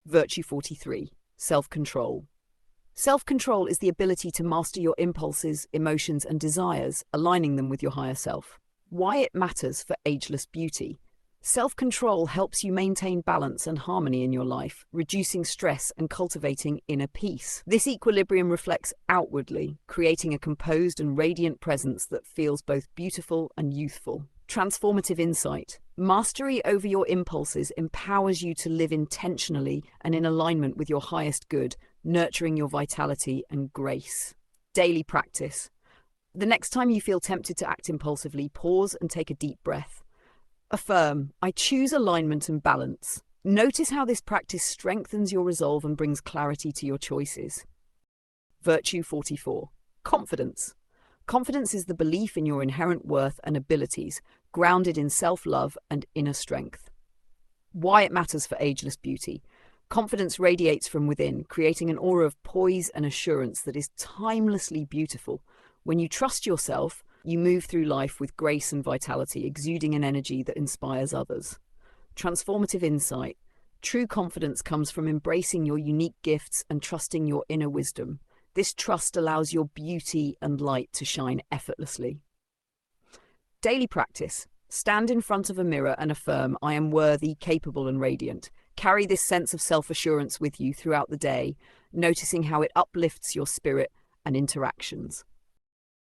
Speaker 1: Virtue 43. Self-control. Self-control is the ability to master your impulses, emotions, and desires, aligning them with your higher self. Why it matters for Ageless Beauty. Self-control helps you maintain balance and harmony in your life, reducing stress and cultivating inner peace. This equilibrium reflects outwardly, creating a composed and radiant presence that feels both beautiful and youthful. Transformative insight. Mastery over your impulses empowers you to live intentionally and in alignment with your highest good, nurturing your vitality and grace. Daily practice. The next time you feel tempted to act impulsively, pause and take a deep breath. Affirm, I choose alignment and balance. Notice how this practice strengthens your resolve and brings clarity to your choices. Virtue 44. Confidence. Confidence is the belief in your inherent worth and abilities, grounded in self-love and inner strength. Why it matters for Ageless Beauty. Confidence radiates from within, creating an aura of poise and assurance that is timelessly beautiful. When you trust yourself, you move through life with grace and vitality, exuding an energy that inspires others. Transformative insight. True confidence comes from embracing your unique gifts and trusting your inner wisdom. This trust allows your beauty and light to shine effortlessly. Daily practice. Stand in front of a mirror and affirm, I am worthy, capable, and radiant. Carry this sense of self-assurance with you throughout the day, noticing how it uplifts your spirit and interactions.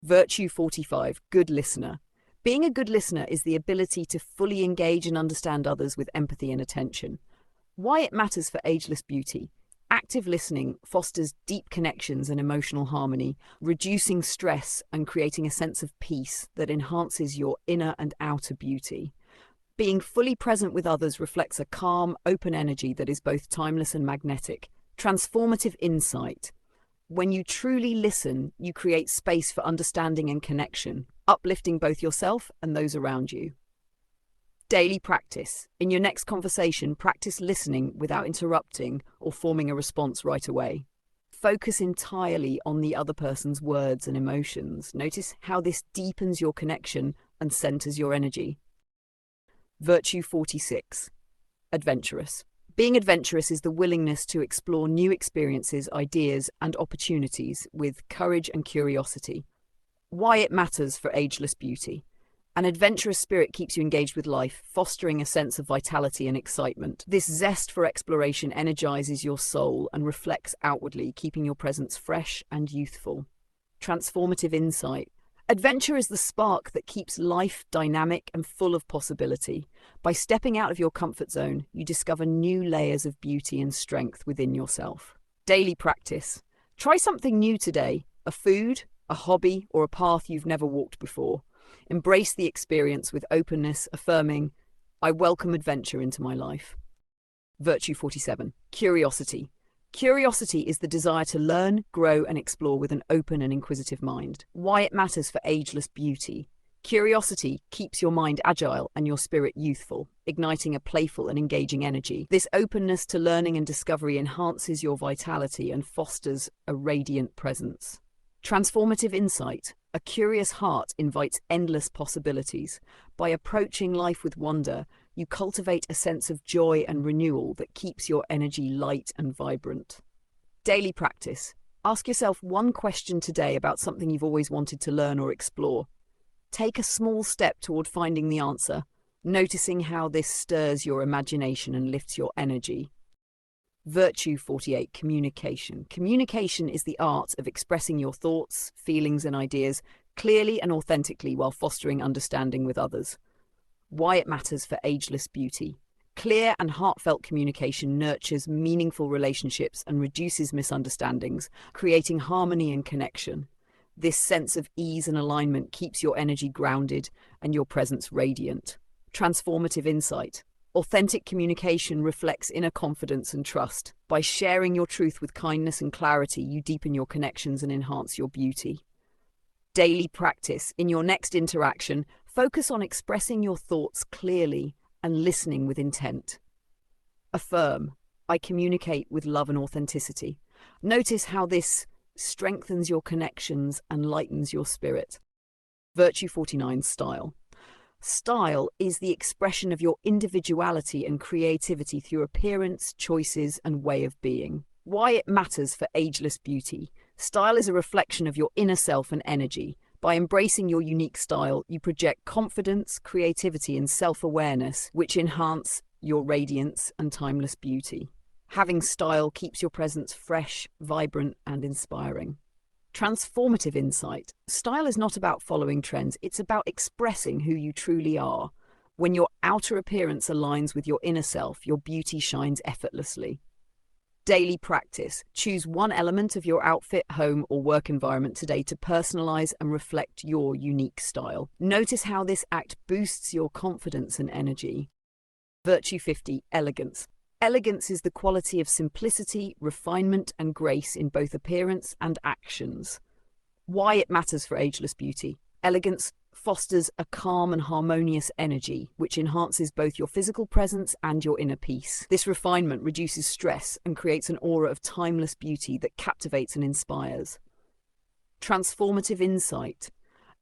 Speaker 1: Virtue 45. Good listener. Being a good listener is the ability to fully engage and understand others with empathy and attention. Why it matters for Ageless Beauty. Active listening fosters deep connections and emotional harmony, reducing stress and creating a sense of peace that enhances your inner and outer beauty. Being fully present with others reflects a calm, open energy that is both timeless and magnetic. Transformative insight. When you truly listen, you create space for understanding and connection, uplifting both yourself and those around you. Daily practice. In your next conversation, practice listening without interrupting or forming a response right away. Focus entirely on the other person's words and emotions. Notice how this deepens your connection and centers your energy. Virtue 46. Adventurous. Being adventurous is the willingness to explore new experiences, ideas, and opportunities with courage and curiosity. Why it matters for Ageless Beauty. An adventurous spirit keeps you engaged with life, fostering a sense of vitality and excitement. This zest for exploration energizes your soul and reflects outwardly, keeping your presence fresh and youthful. Transformative insight. Adventure is the spark that keeps life dynamic and full of possibility. By stepping out of your comfort zone, you discover new layers of beauty and strength within yourself. Daily practice. Try something new today, a food, a hobby, or a path you've never walked before. Embrace the experience with openness, affirming, I welcome adventure into my life. Virtue 47. Curiosity. Curiosity is the desire to learn, grow, and explore with an open and inquisitive mind. Why it matters for Ageless Beauty. Curiosity keeps your mind agile and your spirit youthful, igniting a playful and engaging energy. This openness to learning and discovery enhances your vitality and fosters a radiant presence. Transformative insight. A curious heart invites endless possibilities. By approaching life with wonder, you cultivate a sense of joy and renewal that keeps your energy light and vibrant. Daily practice. Ask yourself one question today about something you've always wanted to learn or explore. Take a small step toward finding the answer, noticing how this stirs your imagination and lifts your energy. Virtue 48. Communication. Communication is the art of expressing your thoughts, feelings, and ideas clearly and authentically while fostering understanding with others. Why it matters for Ageless Beauty. Clear and heartfelt communication nurtures meaningful relationships and reduces misunderstandings, creating harmony and connection. This sense of ease and alignment keeps your energy grounded and your presence radiant. Transformative insight. Authentic communication reflects inner confidence and trust. By sharing your truth with kindness and clarity, you deepen your connections and enhance your beauty. Daily practice. In your next interaction, focus on expressing your thoughts clearly and listening with intent. Affirm, I communicate with love and authenticity. Notice how this strengthens your connections and lightens your spirit. Virtue 49. Style. Style is the expression of your individuality and creativity through appearance, choices, and way of being. Why it matters for Ageless Beauty. Style is a reflection of your inner self and energy. By embracing your unique style, you project confidence, creativity, and self-awareness, which enhance your radiance and timeless beauty. Having style keeps your presence fresh, vibrant, and inspiring. Transformative insight. Style is not about following trends, it's about expressing who you truly are. When your outer appearance aligns with your inner self, your beauty shines effortlessly. Daily practice. Choose one element of your outfit, home, or work environment today to personalize and reflect your unique style. Notice how this act boosts your confidence and energy. Virtue 50. Elegance. Elegance is the quality of simplicity, refinement, and grace in both appearance and actions. Why it matters for Ageless Beauty. Elegance fosters a calm and harmonious energy, which enhances both your physical presence and your inner peace. This refinement reduces stress and creates an aura of timeless beauty that captivates and inspires. Transformative insight.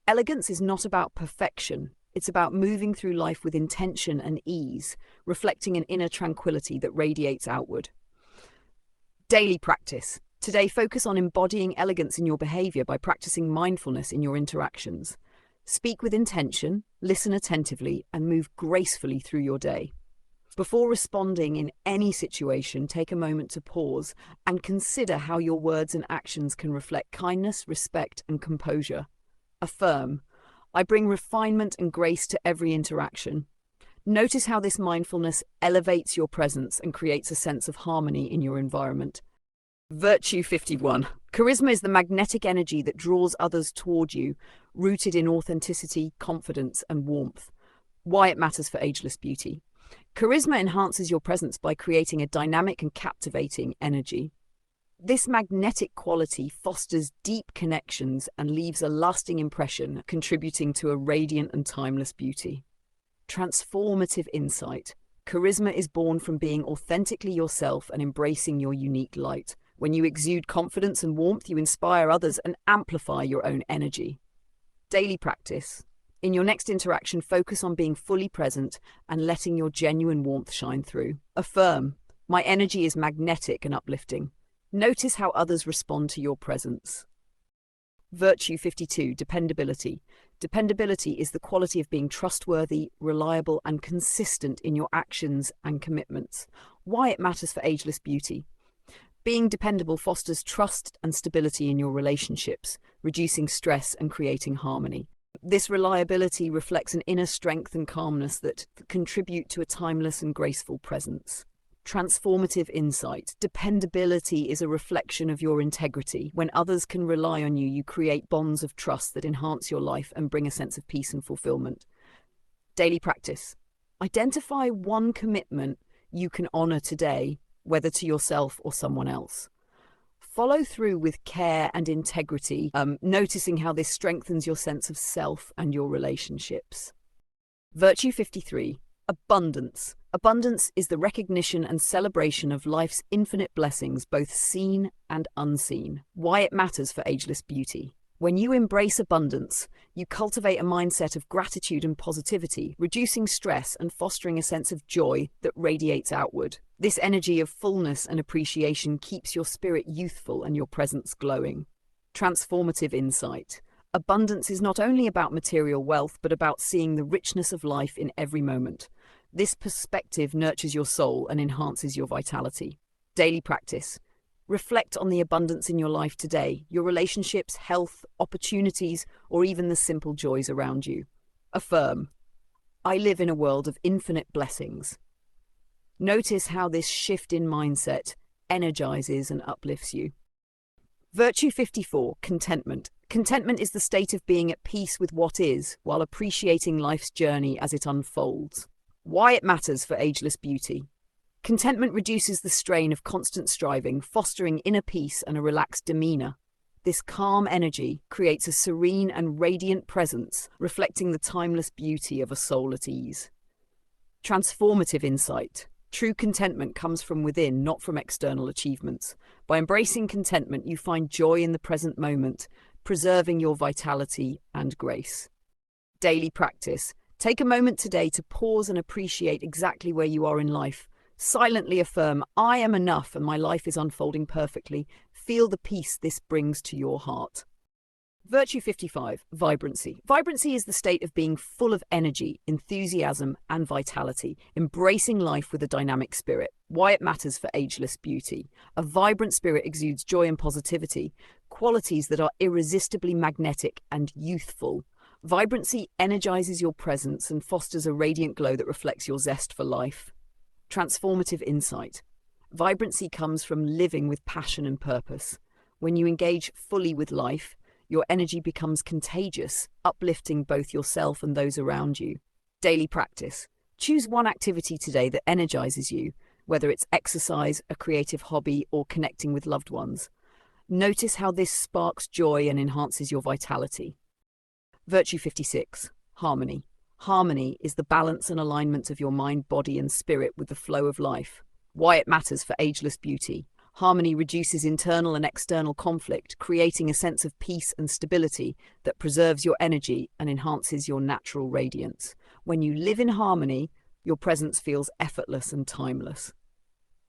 Speaker 1: Elegance is not about perfection. It's about moving through life with intention and ease, reflecting an inner tranquility that radiates outward. Daily practice. Today, focus on embodying elegance in your behavior by practicing mindfulness in your interactions. Speak with intention, listen attentively, and move gracefully through your day. Before responding in any situation, take a moment to pause and consider how your words and actions can reflect kindness, respect, and composure. Affirm, I bring refinement and grace to every interaction. Notice how this mindfulness elevates your presence and creates a sense of harmony in your environment. Virtue 51. Charisma is the magnetic energy that draws others toward you, rooted in authenticity, confidence, and warmth. Why it matters for Ageless Beauty. Charisma enhances your presence by creating a dynamic and captivating energy. This magnetic quality fosters deep connections and leaves a lasting impression, contributing to a radiant and timeless beauty. Transformative insight. Charisma is born from being authentically yourself and embracing your unique light. When you exude confidence and warmth, you inspire others and amplify your own energy. Daily practice. In your next interaction, focus on being fully present and letting your genuine warmth shine through. Affirm, my energy is magnetic and uplifting. Notice how others respond to your presence. Virtue 52. Dependability. Dependability is the quality of being trustworthy, reliable, and consistent in your actions and commitments. Why it matters for Ageless Beauty. Being dependable fosters trust and stability in your relationships, reducing stress and creating harmony. This reliability reflects an inner strength and calmness that contribute to a timeless and graceful presence. Transformative insight. Dependability is a reflection of your integrity. When others can rely on you, you create bonds of trust that enhance your life and bring a sense of peace and fulfillment. Daily practice. Identify one commitment you can honor today, whether to yourself or someone else. Follow through with care and integrity, noticing how this strengthens your sense of self and your relationships. Virtue 53. Abundance. Abundance is the recognition and celebration of life's infinite blessings, both seen and unseen. Why it matters for Ageless Beauty. When you embrace abundance, you cultivate a mindset of gratitude and positivity, reducing stress and fostering a sense of joy that radiates outward. This energy of fullness and appreciation keeps your spirit youthful and your presence glowing. Transformative insight. Abundance is not only about material wealth, but about seeing the richness of life in every moment. This perspective nurtures your soul and enhances your vitality. Daily practice. Reflect on the abundance in your life today, your relationships, health, opportunities, or even the simple joys around you. Affirm, I live in a world of infinite blessings. Notice how this shift in mindset energizes and uplifts you. Virtue 54. Contentment. Contentment is the state of being at peace with what is, while appreciating life's journey as it unfolds. Why it matters for Ageless Beauty. Contentment reduces the strain of constant striving, fostering inner peace and a relaxed demeanor. This calm energy creates a serene and radiant presence, reflecting the timeless beauty of a soul at ease. Transformative insight. True contentment comes from within, not from external achievements. By embracing contentment, you find joy in the present moment, preserving your vitality and grace. Daily practice. Take a moment today to pause and appreciate exactly where you are in life. Silently affirm, I am enough and my life is unfolding perfectly. Feel the peace this brings to your heart. Virtue 55, vibrancy. Vibrancy is the state of being full of energy, enthusiasm, and vitality, embracing life with a dynamic spirit. Why it matters for ageless beauty. A vibrant spirit exudes joy and positivity, qualities that are irresistibly magnetic and youthful. Vibrancy energizes your presence and fosters a radiant glow that reflects your zest for life. Transformative insight. Vibrancy comes from living with passion and purpose. When you engage fully with life, your energy becomes contagious, uplifting both yourself and those around you. Daily practice. Choose one activity today that energizes you, whether it's exercise, a creative hobby, or connecting with loved ones. Notice how this sparks joy and enhances your vitality. Virtue 56. Harmony. Harmony is the balance and alignment of your mind, body, and spirit with the flow of life. Why it matters for ageless beauty. Harmony reduces internal and external conflict, creating a sense of peace and stability that preserves your energy and enhances your natural radiance. When you live in harmony, your presence feels effortless and timeless.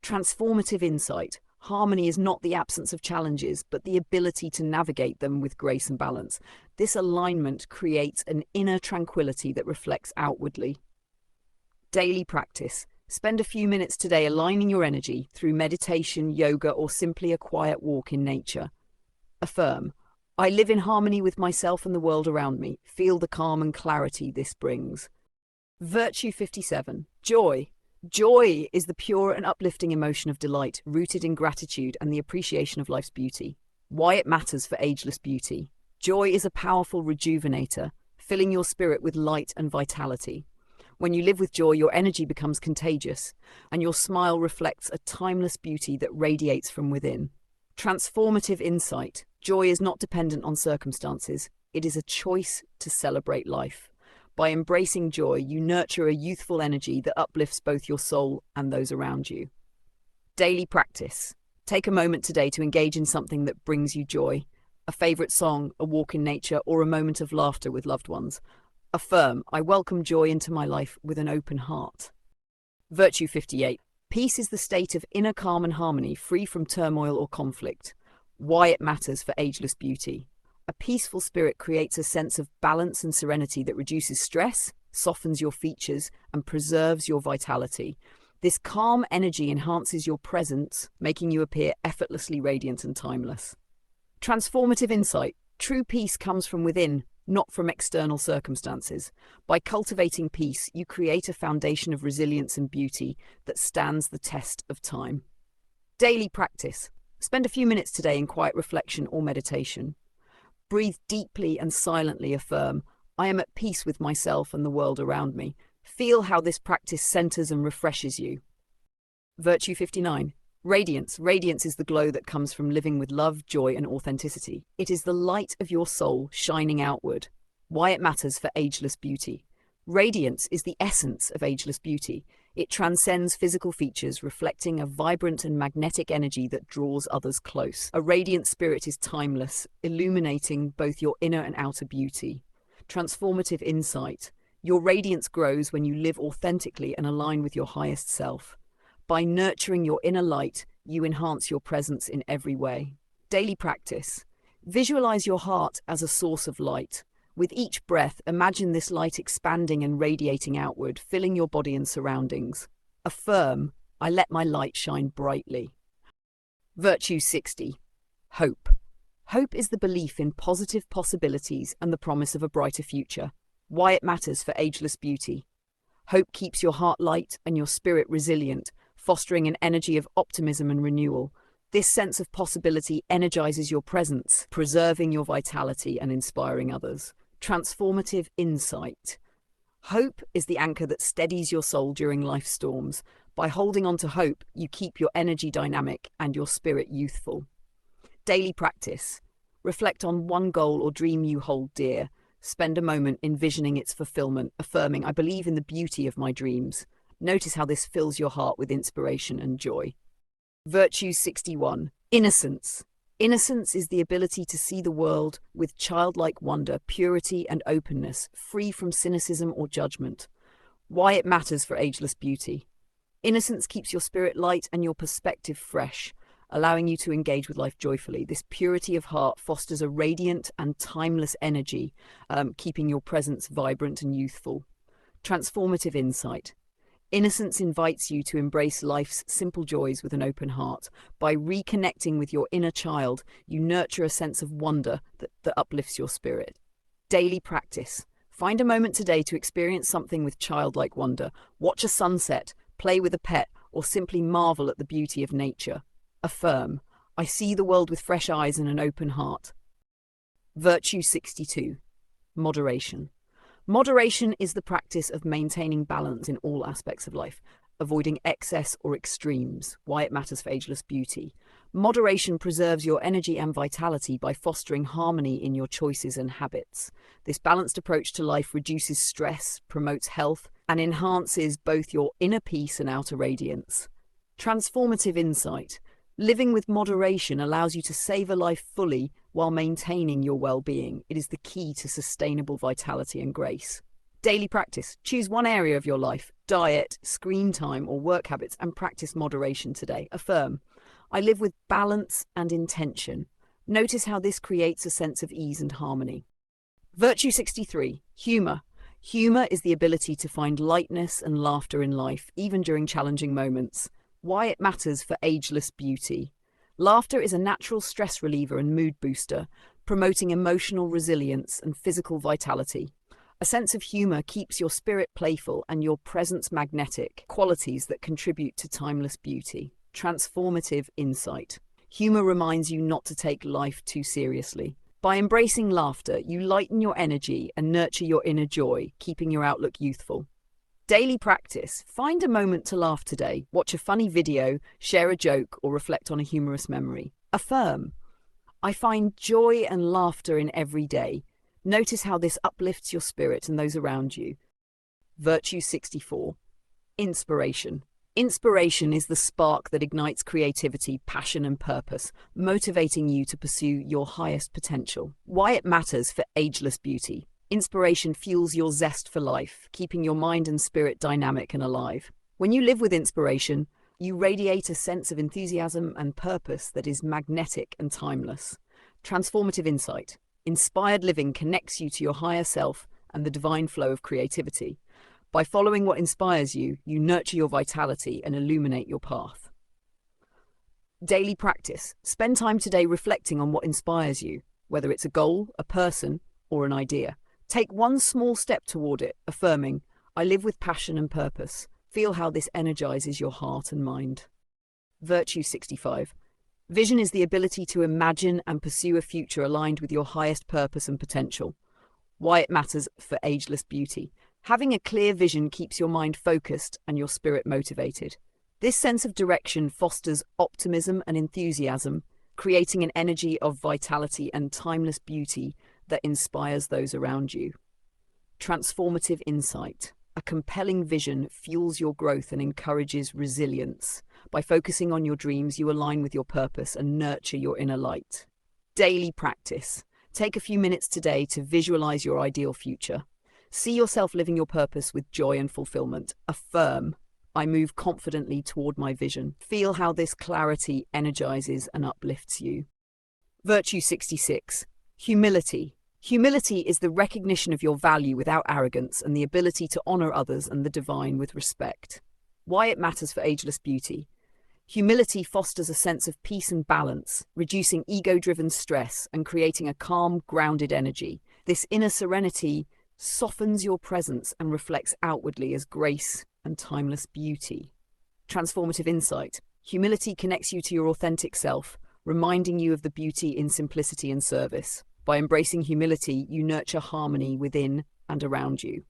Speaker 1: Transformative insight. Harmony is not the absence of challenges, but the ability to navigate them with grace and balance. This alignment creates an inner tranquility that reflects outwardly. Daily practice. Spend a few minutes today aligning your energy through meditation, yoga, or simply a quiet walk in nature. Affirm, I live in harmony with myself and the world around me. Feel the calm and clarity this brings. Virtue 57. Joy. Joy is the pure and uplifting emotion of delight, rooted in gratitude and the appreciation of life's beauty. Why it matters for ageless beauty. Joy is a powerful rejuvenator, filling your spirit with light and vitality. When you live with joy, your energy becomes contagious, and your smile reflects a timeless beauty that radiates from within. Transformative insight. Joy is not dependent on circumstances. It is a choice to celebrate life. By embracing joy, you nurture a youthful energy that uplifts both your soul and those around you. Daily practice. Take a moment today to engage in something that brings you joy. A favorite song, a walk in nature, or a moment of laughter with loved ones. Affirm, I welcome joy into my life with an open heart. Virtue 58. Peace is the state of inner calm and harmony, free from turmoil or conflict. Why it matters for ageless beauty. A peaceful spirit creates a sense of balance and serenity that reduces stress, softens your features, and preserves your vitality. This calm energy enhances your presence, making you appear effortlessly radiant and timeless. Transformative insight. True peace comes from within, not from external circumstances. By cultivating peace, you create a foundation of resilience and beauty that stands the test of time. Daily practice. Spend a few minutes today in quiet reflection or meditation. Breathe deeply and silently. Affirm, I am at peace with myself and the world around me. Feel how this practice centers and refreshes you. Virtue 59. Radiance. Radiance is the glow that comes from living with love, joy, and authenticity. It is the light of your soul shining outward. Why it matters for ageless beauty. Radiance is the essence of ageless beauty. It transcends physical features, reflecting a vibrant and magnetic energy that draws others close. A radiant spirit is timeless, illuminating both your inner and outer beauty. Transformative insight. Your radiance grows when you live authentically and align with your highest self. By nurturing your inner light, you enhance your presence in every way. Daily practice. Visualize your heart as a source of light. With each breath, imagine this light expanding and radiating outward, filling your body and surroundings. Affirm, I let my light shine brightly. Virtue 60. Hope. Hope is the belief in positive possibilities and the promise of a brighter future. Why it matters for ageless beauty. Hope keeps your heart light and your spirit resilient, fostering an energy of optimism and renewal. This sense of possibility energizes your presence, preserving your vitality and inspiring others. Transformative insight. Hope is the anchor that steadies your soul during life's storms. By holding on to hope, you keep your energy dynamic and your spirit youthful. Daily practice. Reflect on one goal or dream you hold dear. Spend a moment envisioning its fulfillment, affirming, I believe in the beauty of my dreams. Notice how this fills your heart with inspiration and joy. Virtue 61. Innocence. Innocence is the ability to see the world with childlike wonder, purity, and openness, free from cynicism or judgment. Why it matters for ageless beauty. Innocence keeps your spirit light and your perspective fresh. allowing you to engage with life joyfully. This purity of heart fosters a radiant and timeless energy, keeping your presence vibrant and youthful. Transformative insight. Innocence invites you to embrace life's simple joys with an open heart. By reconnecting with your inner child, you nurture a sense of wonder that uplifts your spirit. Daily practice. Find a moment today to experience something with childlike wonder. Watch a sunset, play with a pet, or simply marvel at the beauty of nature. Affirm, I see the world with fresh eyes and an open heart. Virtue 62. Moderation. Moderation is the practice of maintaining balance in all aspects of life, avoiding excess or extremes. Why it matters for Ageless Beauty. Moderation preserves your energy and vitality by fostering harmony in your choices and habits. This balanced approach to life reduces stress, promotes health, and enhances both your inner peace and outer radiance. Transformative insight. Living with moderation allows you to savor life fully while maintaining your well-being. It is the key to sustainable vitality and grace. Daily practice. Choose one area of your life, diet, screen time, or work habits, and practice moderation today. Affirm, I live with balance and intention. Notice how this creates a sense of ease and harmony. Virtue 63. Humor. Humor is the ability to find lightness and laughter in life, even during challenging moments. Why it matters for Ageless Beauty. Laughter is a natural stress reliever and mood booster, promoting emotional resilience and physical vitality. A sense of humor keeps your spirit playful and your presence magnetic, qualities that contribute to timeless beauty. Transformative insight. Humor reminds you not to take life too seriously. By embracing laughter, you lighten your energy and nurture your inner joy, keeping your outlook youthful. Daily practice. Find a moment to laugh today. Watch a funny video, share a joke, or reflect on a humorous memory. Affirm, I find joy and laughter in every day. Notice how this uplifts your spirit and those around you. Virtue 64. Inspiration. Inspiration is the spark that ignites creativity, passion, and purpose, motivating you to pursue your highest potential. Why it matters for Ageless Beauty. Inspiration fuels your zest for life, keeping your mind and spirit dynamic and alive. When you live with inspiration, you radiate a sense of enthusiasm and purpose that is magnetic and timeless. Transformative insight. Inspired living connects you to your higher self and the divine flow of creativity. By following what inspires you, you nurture your vitality and illuminate your path. Daily practice. Spend time today reflecting on what inspires you, whether it's a goal, a person, or an idea. Take one small step toward it, affirming, I live with passion and purpose. Feel how this energizes your heart and mind. Virtue 65. Vision is the ability to imagine and pursue a future aligned with your highest purpose and potential. Why it matters for Ageless Beauty. Having a clear vision keeps your mind focused and your spirit motivated. This sense of direction fosters optimism and enthusiasm, creating an energy of vitality and timeless beauty that inspires those around you. Transformative insight. A compelling vision fuels your growth and encourages resilience. By focusing on your dreams, you align with your purpose and nurture your inner light. Daily practice. Take a few minutes today to visualize your ideal future. See yourself living your purpose with joy and fulfillment. Affirm, I move confidently toward my vision. Feel how this clarity energizes and uplifts you. Virtue 66. Humility. Humility is the recognition of your value without arrogance and the ability to honor others and the divine with respect. Why it matters for Ageless Beauty. Humility fosters a sense of peace and balance, reducing ego-driven stress and creating a calm, grounded energy. This inner serenity softens your presence and reflects outwardly as grace and timeless beauty. Transformative insight. Humility connects you to your authentic self, reminding you of the beauty in simplicity and service. By embracing humility, you nurture harmony within and around you.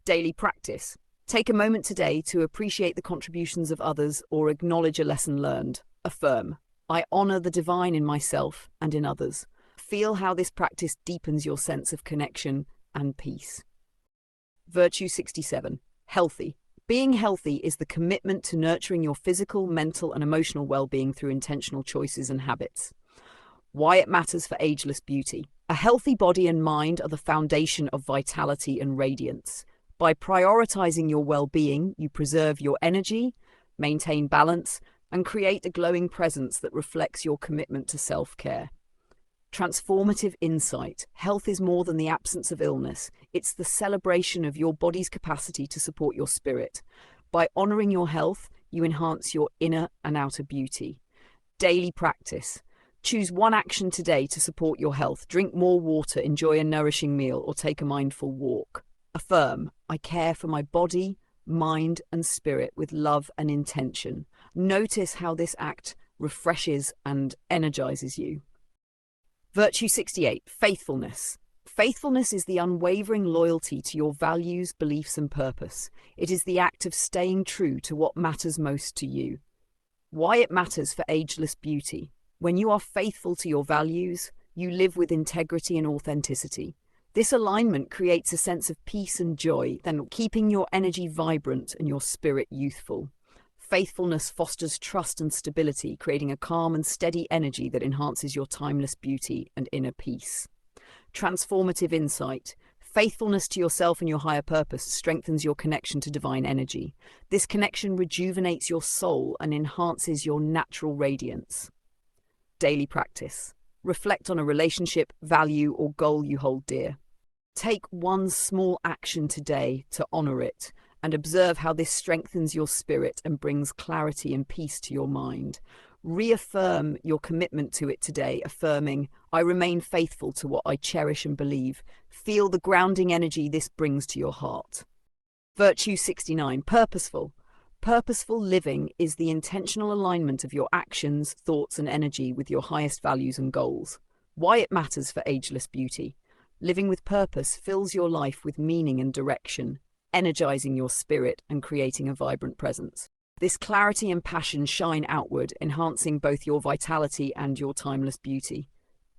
Speaker 1: Daily practice. Take a moment today to appreciate the contributions of others or acknowledge a lesson learned. Affirm, I honor the divine in myself and in others. Feel how this practice deepens your sense of connection and peace. Virtue 67. Healthy. Being healthy is the commitment to nurturing your physical, mental, and emotional well-being through intentional choices and habits. Why it matters for Ageless Beauty. A healthy body and mind are the foundation of vitality and radiance. By prioritizing your well-being, you preserve your energy, maintain balance, and create a glowing presence that reflects your commitment to self-care. Transformative insight. Health is more than the absence of illness. It's the celebration of your body's capacity to support your spirit. By honoring your health, you enhance your inner and outer beauty. Daily practice. Choose one action today to support your health. Drink more water, enjoy a nourishing meal, or take a mindful walk. Affirm, I care for my body, mind, and spirit with love and intention. Notice how this act refreshes and energizes you. Virtue 68, faithfulness. Faithfulness is the unwavering loyalty to your values, beliefs, and purpose. It is the act of staying true to what matters most to you. Why it matters for Ageless Beauty. When you are faithful to your values, you live with integrity and authenticity. This alignment creates a sense of peace and joy, then keeping your energy vibrant and your spirit youthful. Faithfulness fosters trust and stability, creating a calm and steady energy that enhances your timeless beauty and inner peace. Transformative insight. Faithfulness to yourself and your higher purpose strengthens your connection to divine energy. This connection rejuvenates your soul and enhances your natural radiance. Daily practice. Reflect on a relationship, value, or goal you hold dear. Take one small action today to honor it, and observe how this strengthens your spirit and brings clarity and peace to your mind. Reaffirm your commitment to it today, affirming, I remain faithful to what I cherish and believe. Feel the grounding energy this brings to your heart. Virtue 69, purposeful. Purposeful living is the intentional alignment of your actions, thoughts, and energy with your highest values and goals. Why it matters for Ageless Beauty. Living with purpose fills your life with meaning and direction, energizing your spirit and creating a vibrant presence. This clarity and passion shine outward, enhancing both your vitality and your timeless beauty.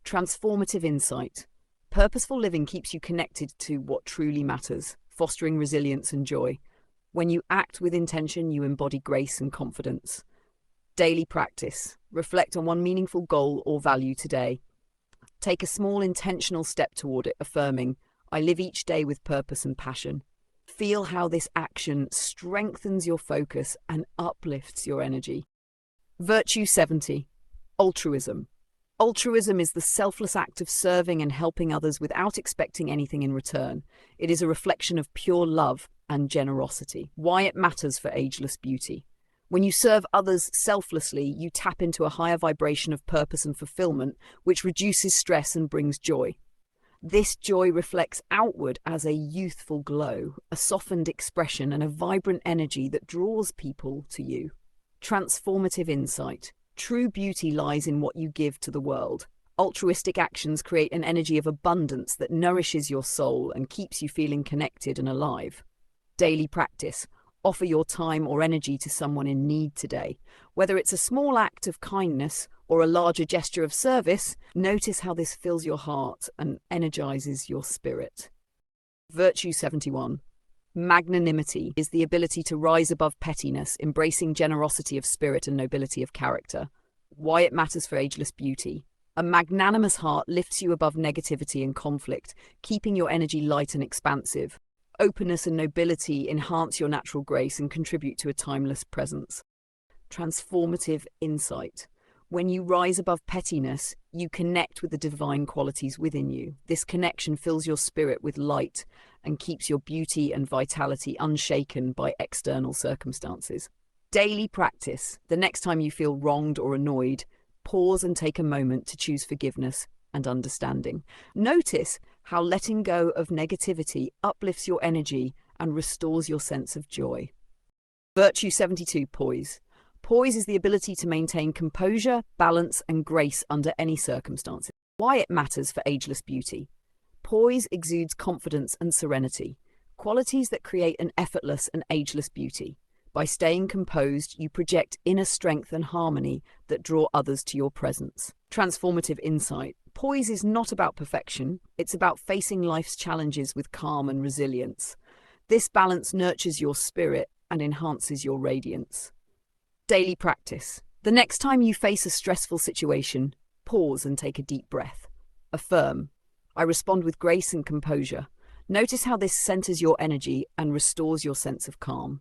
Speaker 1: Transformative insight. Purposeful living keeps you connected to what truly matters, fostering resilience and joy. When you act with intention, you embody grace and confidence. Daily practice. Reflect on one meaningful goal or value today. Take a small intentional step toward it, affirming, I live each day with purpose and passion. Feel how this action strengthens your focus and uplifts your energy. Virtue 70. Altruism. Altruism is the selfless act of serving and helping others without expecting anything in return. It is a reflection of pure love and generosity. Why it matters for Ageless Beauty. When you serve others selflessly, you tap into a higher vibration of purpose and fulfillment, which reduces stress and brings joy. This joy reflects outward as a youthful glow, a softened expression, and a vibrant energy that draws people to you. Transformative insight. True beauty lies in what you give to the world. Altruistic actions create an energy of abundance that nourishes your soul and keeps you feeling connected and alive. Daily practice. Offer your time or energy to someone in need today. Whether it's a small act of kindness or a larger gesture of service, notice how this fills your heart and energizes your spirit. Virtue 71. Magnanimity is the ability to rise above pettiness, embracing generosity of spirit and nobility of character. Why it matters for Ageless Beauty. A magnanimous heart lifts you above negativity and conflict, keeping your energy light and expansive. Openness and nobility enhance your natural grace and contribute to a timeless presence. Transformative insight. When you rise above pettiness, you connect with the divine qualities within you. This connection fills your spirit with light and keeps your beauty and vitality unshaken by external circumstances. Daily practice. The next time you feel wronged or annoyed, pause and take a moment to choose forgiveness and understanding. Notice how letting go of negativity uplifts your energy and restores your sense of joy. Virtue 72, poise. Poise is the ability to maintain composure, balance, and grace under any circumstances. Why it matters for Ageless Beauty. Poise exudes confidence and serenity, qualities that create an effortless and ageless beauty. By staying composed, you project inner strength and harmony that draw others to your presence. Transformative insight. Poise is not about perfection, it's about facing life's challenges with calm and resilience. This balance nurtures your spirit and enhances your radiance. Daily practice. The next time you face a stressful situation, pause and take a deep breath. Affirm, I respond with grace and composure. Notice how this centers your energy and restores your sense of calm.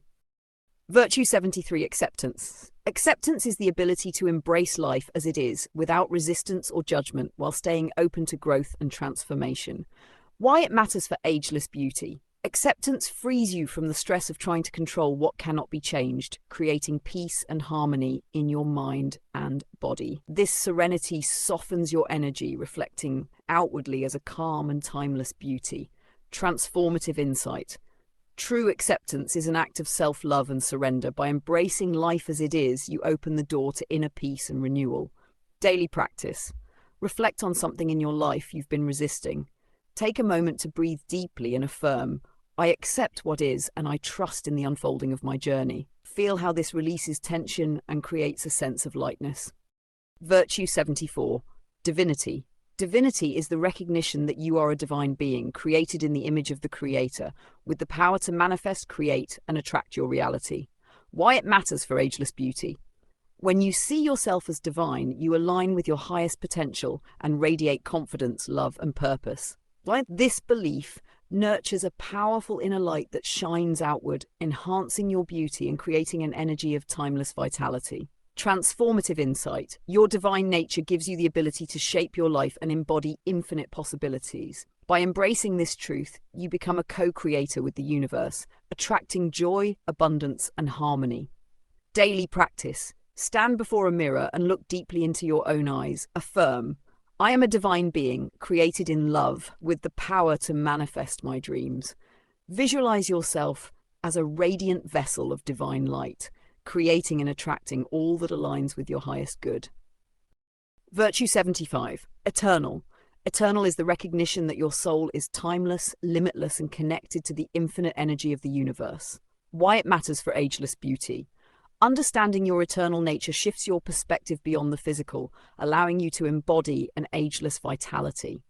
Speaker 1: Virtue 73, acceptance. Acceptance is the ability to embrace life as it is, without resistance or judgment, while staying open to growth and transformation. Why it matters for ageless beauty. Acceptance frees you from the stress of trying to control what cannot be changed, creating peace and harmony in your mind and body. This serenity softens your energy, reflecting outwardly as a calm and timeless beauty. Transformative insight. True acceptance is an act of self-love and surrender. By embracing life as it is, you open the door to inner peace and renewal. Daily practice. Reflect on something in your life you've been resisting. Take a moment to breathe deeply and affirm, I accept what is and I trust in the unfolding of my journey. Feel how this releases tension and creates a sense of lightness. Virtue 74. Divinity. Divinity is the recognition that you are a divine being, created in the image of the Creator, with the power to manifest, create, and attract your reality. Why it matters for ageless beauty. When you see yourself as divine, you align with your highest potential and radiate confidence, love, and purpose. This belief nurtures a powerful inner light that shines outward, enhancing your beauty and creating an energy of timeless vitality. Transformative insight. Your divine nature gives you the ability to shape your life and embody infinite possibilities. By embracing this truth, you become a co-creator with the universe, attracting joy, abundance, and harmony. Daily practice. Stand before a mirror and look deeply into your own eyes. Affirm, I am a divine being, created in love, with the power to manifest my dreams. Visualize yourself as a radiant vessel of divine light, creating and attracting all that aligns with your highest good. Virtue 75. Eternal. Eternal is the recognition that your soul is timeless, limitless, and connected to the infinite energy of the universe. Why it matters for ageless beauty. Understanding your eternal nature shifts your perspective beyond the physical, allowing you to embody an ageless vitality.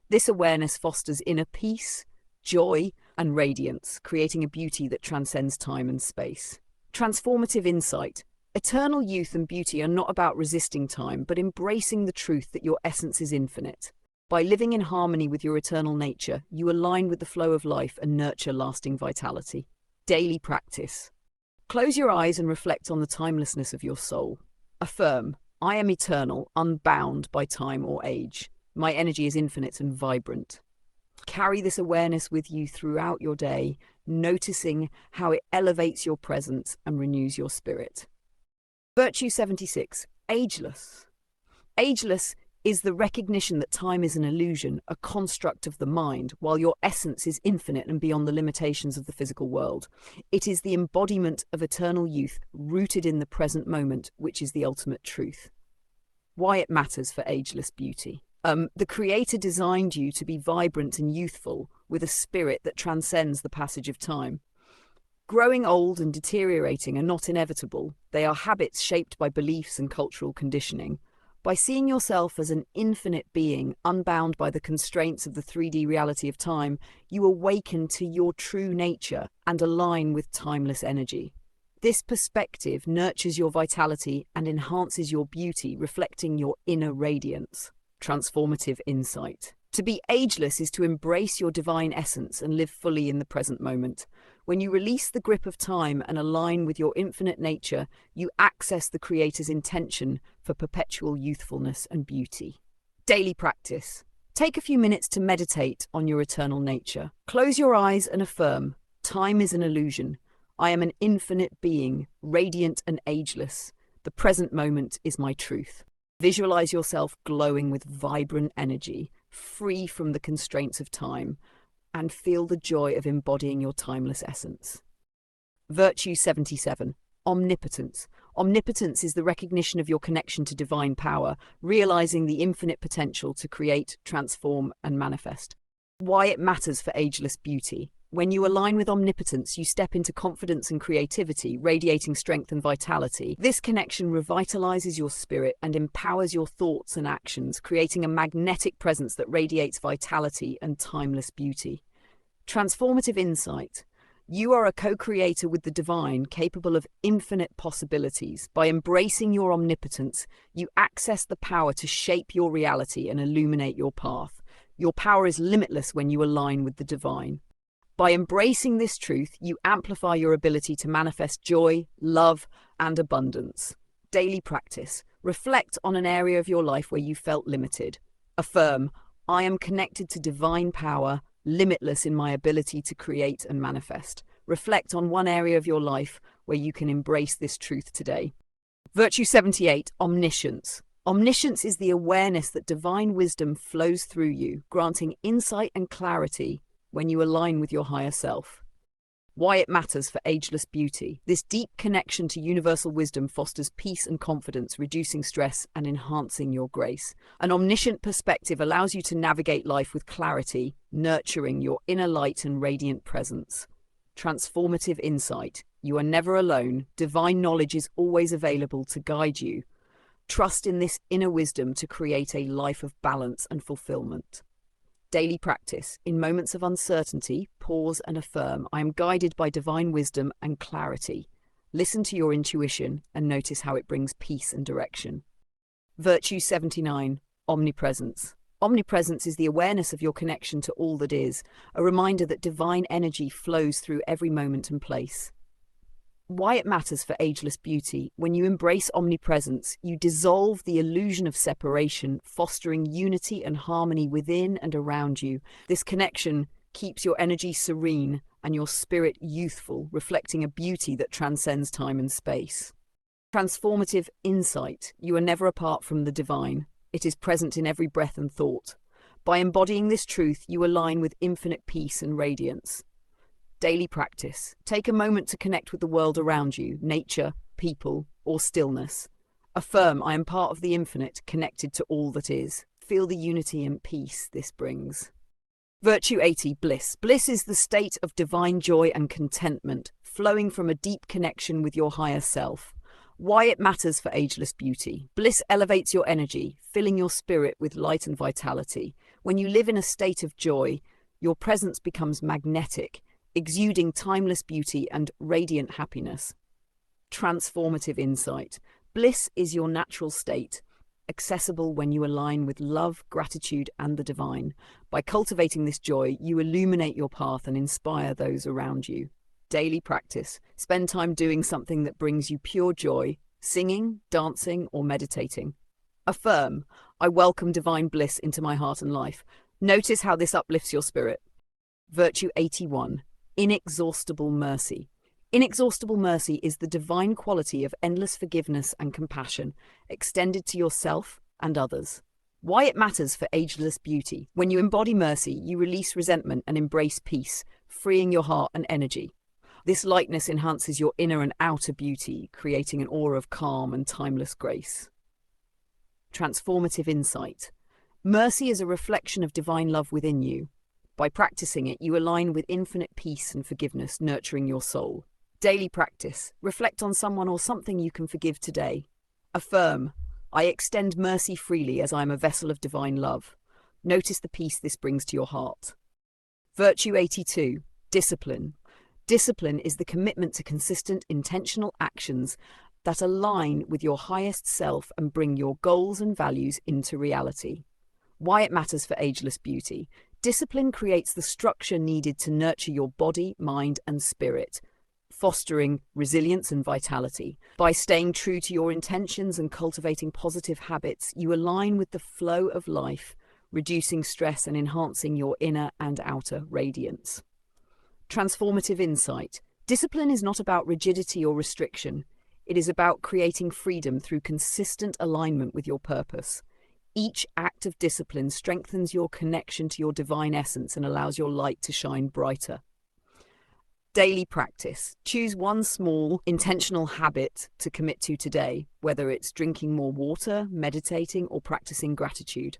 Speaker 1: This awareness fosters inner peace, joy, and radiance, creating a beauty that transcends time and space. Transformative insight. Eternal youth and beauty are not about resisting time, but embracing the truth that your essence is infinite. By living in harmony with your eternal nature, you align with the flow of life and nurture lasting vitality. Daily practice. Close your eyes and reflect on the timelessness of your soul. Affirm, I am eternal, unbound by time or age. My energy is infinite and vibrant. Carry this awareness with you throughout your day, noticing how it elevates your presence and renews your spirit. Virtue 76. Ageless. Ageless is the recognition that time is an illusion, a construct of the mind, while your essence is infinite and beyond the limitations of the physical world. It is the embodiment of eternal youth, rooted in the present moment, which is the ultimate truth. Why it matters for ageless beauty. The Creator designed you to be vibrant and youthful, with a spirit that transcends the passage of time. Growing old and deteriorating are not inevitable. They are habits shaped by beliefs and cultural conditioning. By seeing yourself as an infinite being, unbound by the constraints of the 3D reality of time, you awaken to your true nature and align with timeless energy. This perspective nurtures your vitality and enhances your beauty, reflecting your inner radiance. Transformative insight. To be ageless is to embrace your divine essence and live fully in the present moment. When you release the grip of time and align with your infinite nature, you access the Creator's intention for perpetual youthfulness and beauty. Daily practice. Take a few minutes to meditate on your eternal nature. Close your eyes and affirm, time is an illusion. I am an infinite being, radiant and ageless. The present moment is my truth. Visualize yourself glowing with vibrant energy, free from the constraints of time, and feel the joy of embodying your timeless essence. Virtue 77. Omnipotence. Omnipotence is the recognition of your connection to divine power, realizing the infinite potential to create, transform, and manifest. Why it matters for ageless beauty. When you align with omnipotence, you step into confidence and creativity, radiating strength and vitality. This connection revitalizes your spirit and empowers your thoughts and actions, creating a magnetic presence that radiates vitality and timeless beauty. Transformative insight. You are a co-creator with the divine, capable of infinite possibilities. By embracing your omnipotence, you access the power to shape your reality and illuminate your path. Your power is limitless when you align with the divine. By embracing this truth, you amplify your ability to manifest joy, love, and abundance. Daily practice. Reflect on an area of your life where you felt limited. Affirm, I am connected to divine power, limitless in my ability to create and manifest. Reflect on one area of your life where you can embrace this truth today. Virtue 78, omniscience. Omniscience is the awareness that divine wisdom flows through you, granting insight and clarity when you align with your higher self. Why it matters for ageless beauty. This deep connection to universal wisdom fosters peace and confidence, reducing stress and enhancing your grace. An omniscient perspective allows you to navigate life with clarity, nurturing your inner light and radiant presence. Transformative insight. You are never alone. Divine knowledge is always available to guide you. Trust in this inner wisdom to create a life of balance and fulfillment. Daily practice. In moments of uncertainty, pause and affirm, I am guided by divine wisdom and clarity. Listen to your intuition and notice how it brings peace and direction. Virtue 79, omnipresence. Omnipresence is the awareness of your connection to all that is, a reminder that divine energy flows through every moment and place. Why it matters for ageless beauty. When you embrace omnipresence, you dissolve the illusion of separation, fostering unity and harmony within and around you. This connection keeps your energy serene and your spirit youthful, reflecting a beauty that transcends time and space. Transformative insight. You are never apart from the divine. It is present in every breath and thought. By embodying this truth, you align with infinite peace and radiance. Daily practice. Take a moment to connect with the world around you, nature, people, or stillness. Affirm, I am part of the infinite, connected to all that is. Feel the unity and peace this brings. Virtue 80, bliss. Bliss is the state of divine joy and contentment, flowing from a deep connection with your higher self. Why it matters for ageless beauty. Bliss elevates your energy, filling your spirit with light and vitality. When you live in a state of joy, your presence becomes magnetic, exuding timeless beauty and radiant happiness. Transformative insight. Bliss is your natural state, accessible when you align with love, gratitude, and the divine. By cultivating this joy, you illuminate your path and inspire those around you. Daily practice. Spend time doing something that brings you pure joy, singing, dancing, or meditating. Affirm, I welcome divine bliss into my heart and life. Notice how this uplifts your spirit. Virtue 81. Inexhaustible mercy. Inexhaustible mercy is the divine quality of endless forgiveness and compassion, extended to yourself and others. Why it matters for ageless beauty. When you embody mercy, you release resentment and embrace peace, freeing your heart and energy. This lightness enhances your inner and outer beauty, creating an aura of calm and timeless grace. Transformative insight. Mercy is a reflection of divine love within you. By practicing it, you align with infinite peace and forgiveness, nurturing your soul. Daily practice. Reflect on someone or something you can forgive today. Affirm, I extend mercy freely as I am a vessel of divine love. Notice the peace this brings to your heart. Virtue 82. Discipline. Discipline is the commitment to consistent, intentional actions that align with your highest self and bring your goals and values into reality. Why it matters for ageless beauty. Discipline creates the structure needed to nurture your body, mind, and spirit, fostering resilience and vitality. By staying true to your intentions and cultivating positive habits, you align with the flow of life, reducing stress and enhancing your inner and outer radiance. Transformative insight. Discipline is not about rigidity or restriction. It is about creating freedom through consistent alignment with your purpose. Each act of discipline strengthens your connection to your divine essence and allows your light to shine brighter. Daily practice. Choose one small, intentional habit to commit to today, whether it's drinking more water, meditating, or practicing gratitude.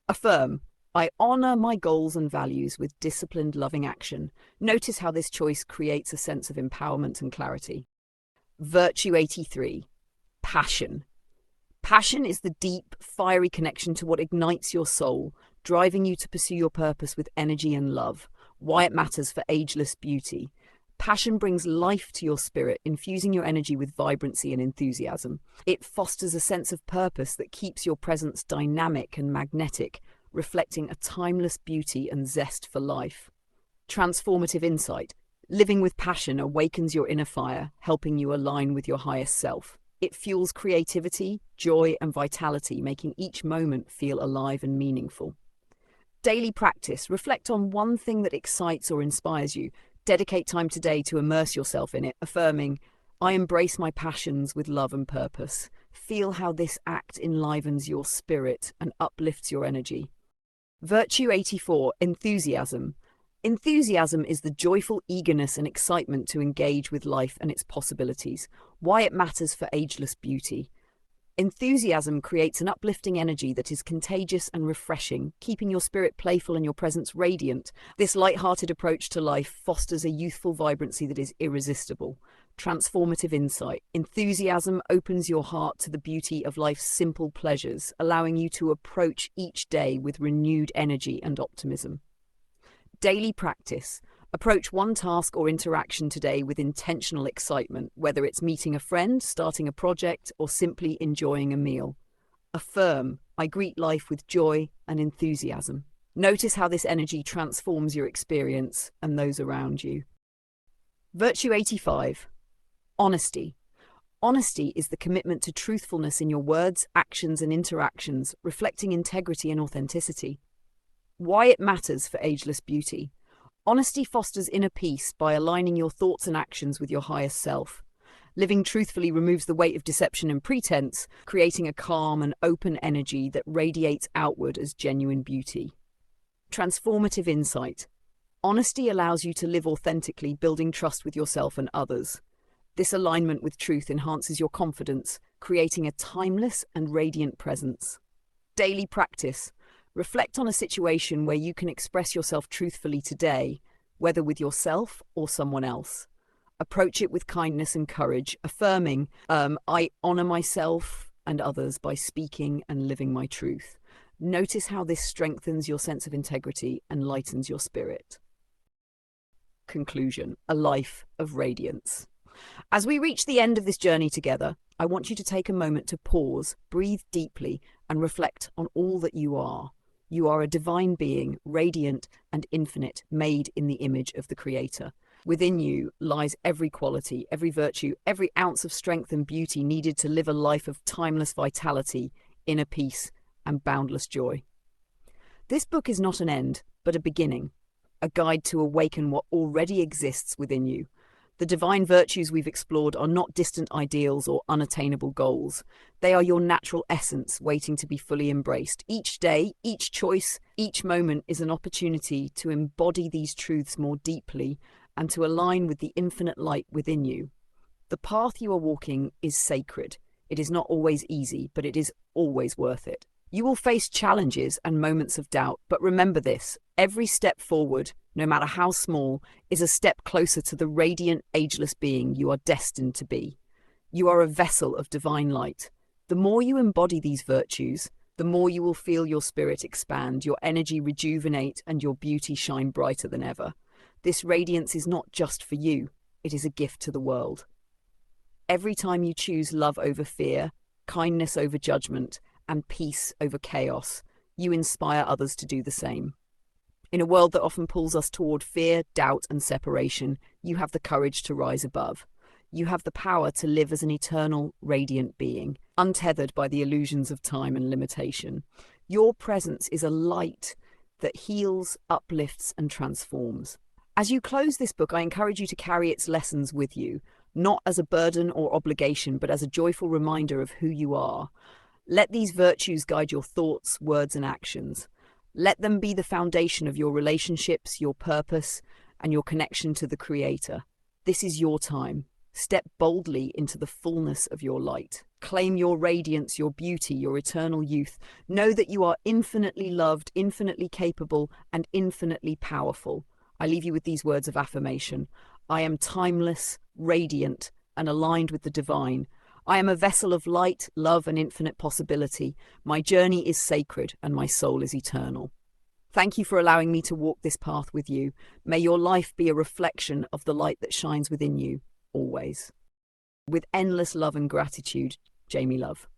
Speaker 1: Affirm, I honor my goals and values with disciplined, loving action. Notice how this choice creates a sense of empowerment and clarity. Virtue 83. Passion. Passion is the deep, fiery connection to what ignites your soul, driving you to pursue your purpose with energy and love. Why it matters for ageless beauty. Passion brings life to your spirit, infusing your energy with vibrancy and enthusiasm. It fosters a sense of purpose that keeps your presence dynamic and magnetic, reflecting a timeless beauty and zest for life. Transformative insight. Living with passion awakens your inner fire, helping you align with your highest self. It fuels creativity, joy, and vitality, making each moment feel alive and meaningful. Daily practice. Reflect on one thing that excites or inspires you. Dedicate time today to immerse yourself in it, affirming, "I embrace my passions with love and purpose." Feel how this act enlivens your spirit and uplifts your energy. Virtue 84. Enthusiasm. Enthusiasm is the joyful eagerness and excitement to engage with life and its possibilities. Why it matters for ageless beauty. Enthusiasm creates an uplifting energy that is contagious and refreshing, keeping your spirit playful and your presence radiant. This light-hearted approach to life fosters a youthful vibrancy that is irresistible. Transformative insight. Enthusiasm opens your heart to the beauty of life's simple pleasures, allowing you to approach each day with renewed energy and optimism. Daily practice. Approach one task or interaction today with intentional excitement, whether it's meeting a friend, starting a project, or simply enjoying a meal. Affirm, "I greet life with joy and enthusiasm." Notice how this energy transforms your experience and those around you. Virtue 85. Honesty. Honesty is the commitment to truthfulness in your words, actions, and interactions, reflecting integrity and authenticity. Why it matters for ageless beauty. Honesty fosters inner peace by aligning your thoughts and actions with your highest self. Living truthfully removes the weight of deception and pretense, creating a calm and open energy that radiates outward as genuine beauty. Transformative insight. Honesty allows you to live authentically, building trust with yourself and others. This alignment with truth enhances your confidence, creating a timeless and radiant presence. Daily practice. Reflect on a situation where you can express yourself truthfully today, whether with yourself or someone else. Approach it with kindness and courage, affirming, "I honor myself and others by speaking and living my truth." Notice how this strengthens your sense of integrity and lightens your spirit. Conclusion. A life of radiance. As we reach the end of this journey together, I want you to take a moment to pause, breathe deeply, and reflect on all that you are. You are a divine being, radiant and infinite, made in the image of the Creator. Within you lies every quality, every virtue, every ounce of strength and beauty needed to live a life of timeless vitality, inner peace, and boundless joy. This book is not an end, but a beginning, a guide to awaken what already exists within you. The divine virtues we've explored are not distant ideals or unattainable goals. They are your natural essence waiting to be fully embraced. Each day, each choice, each moment is an opportunity to embody these truths more deeply and to align with the infinite light within you. The path you are walking is sacred. It is not always easy, but it is always worth it. You will face challenges and moments of doubt, but remember this: every step forward, no matter how small, is a step closer to the radiant, ageless being you are destined to be. You are a vessel of divine light. The more you embody these virtues, the more you will feel your spirit expand, your energy rejuvenate, and your beauty shine brighter than ever. This radiance is not just for you, it is a gift to the world. Every time you choose love over fear, kindness over judgment, and peace over chaos, you inspire others to do the same. In a world that often pulls us toward fear, doubt, and separation, you have the courage to rise above. You have the power to live as an eternal, radiant being, untethered by the illusions of time and limitation. Your presence is a light that heals, uplifts, and transforms. As you close this book, I encourage you to carry its lessons with you, not as a burden or obligation, but as a joyful reminder of who you are. Let these virtues guide your thoughts, words, and actions. Let them be the foundation of your relationships, your purpose, and your connection to the Creator. This is your time. Step boldly into the fullness of your light. Claim your radiance, your beauty, your eternal youth. Know that you are infinitely loved, infinitely capable, and infinitely powerful. I leave you with these words of affirmation. I am timeless, radiant, and aligned with the divine. I am a vessel of light, love, and infinite possibility. My journey is sacred, and my soul is eternal. Thank you for allowing me to walk this path with you. May your life be a reflection of the light that shines within you, always. With endless love and gratitude, Jamie Love.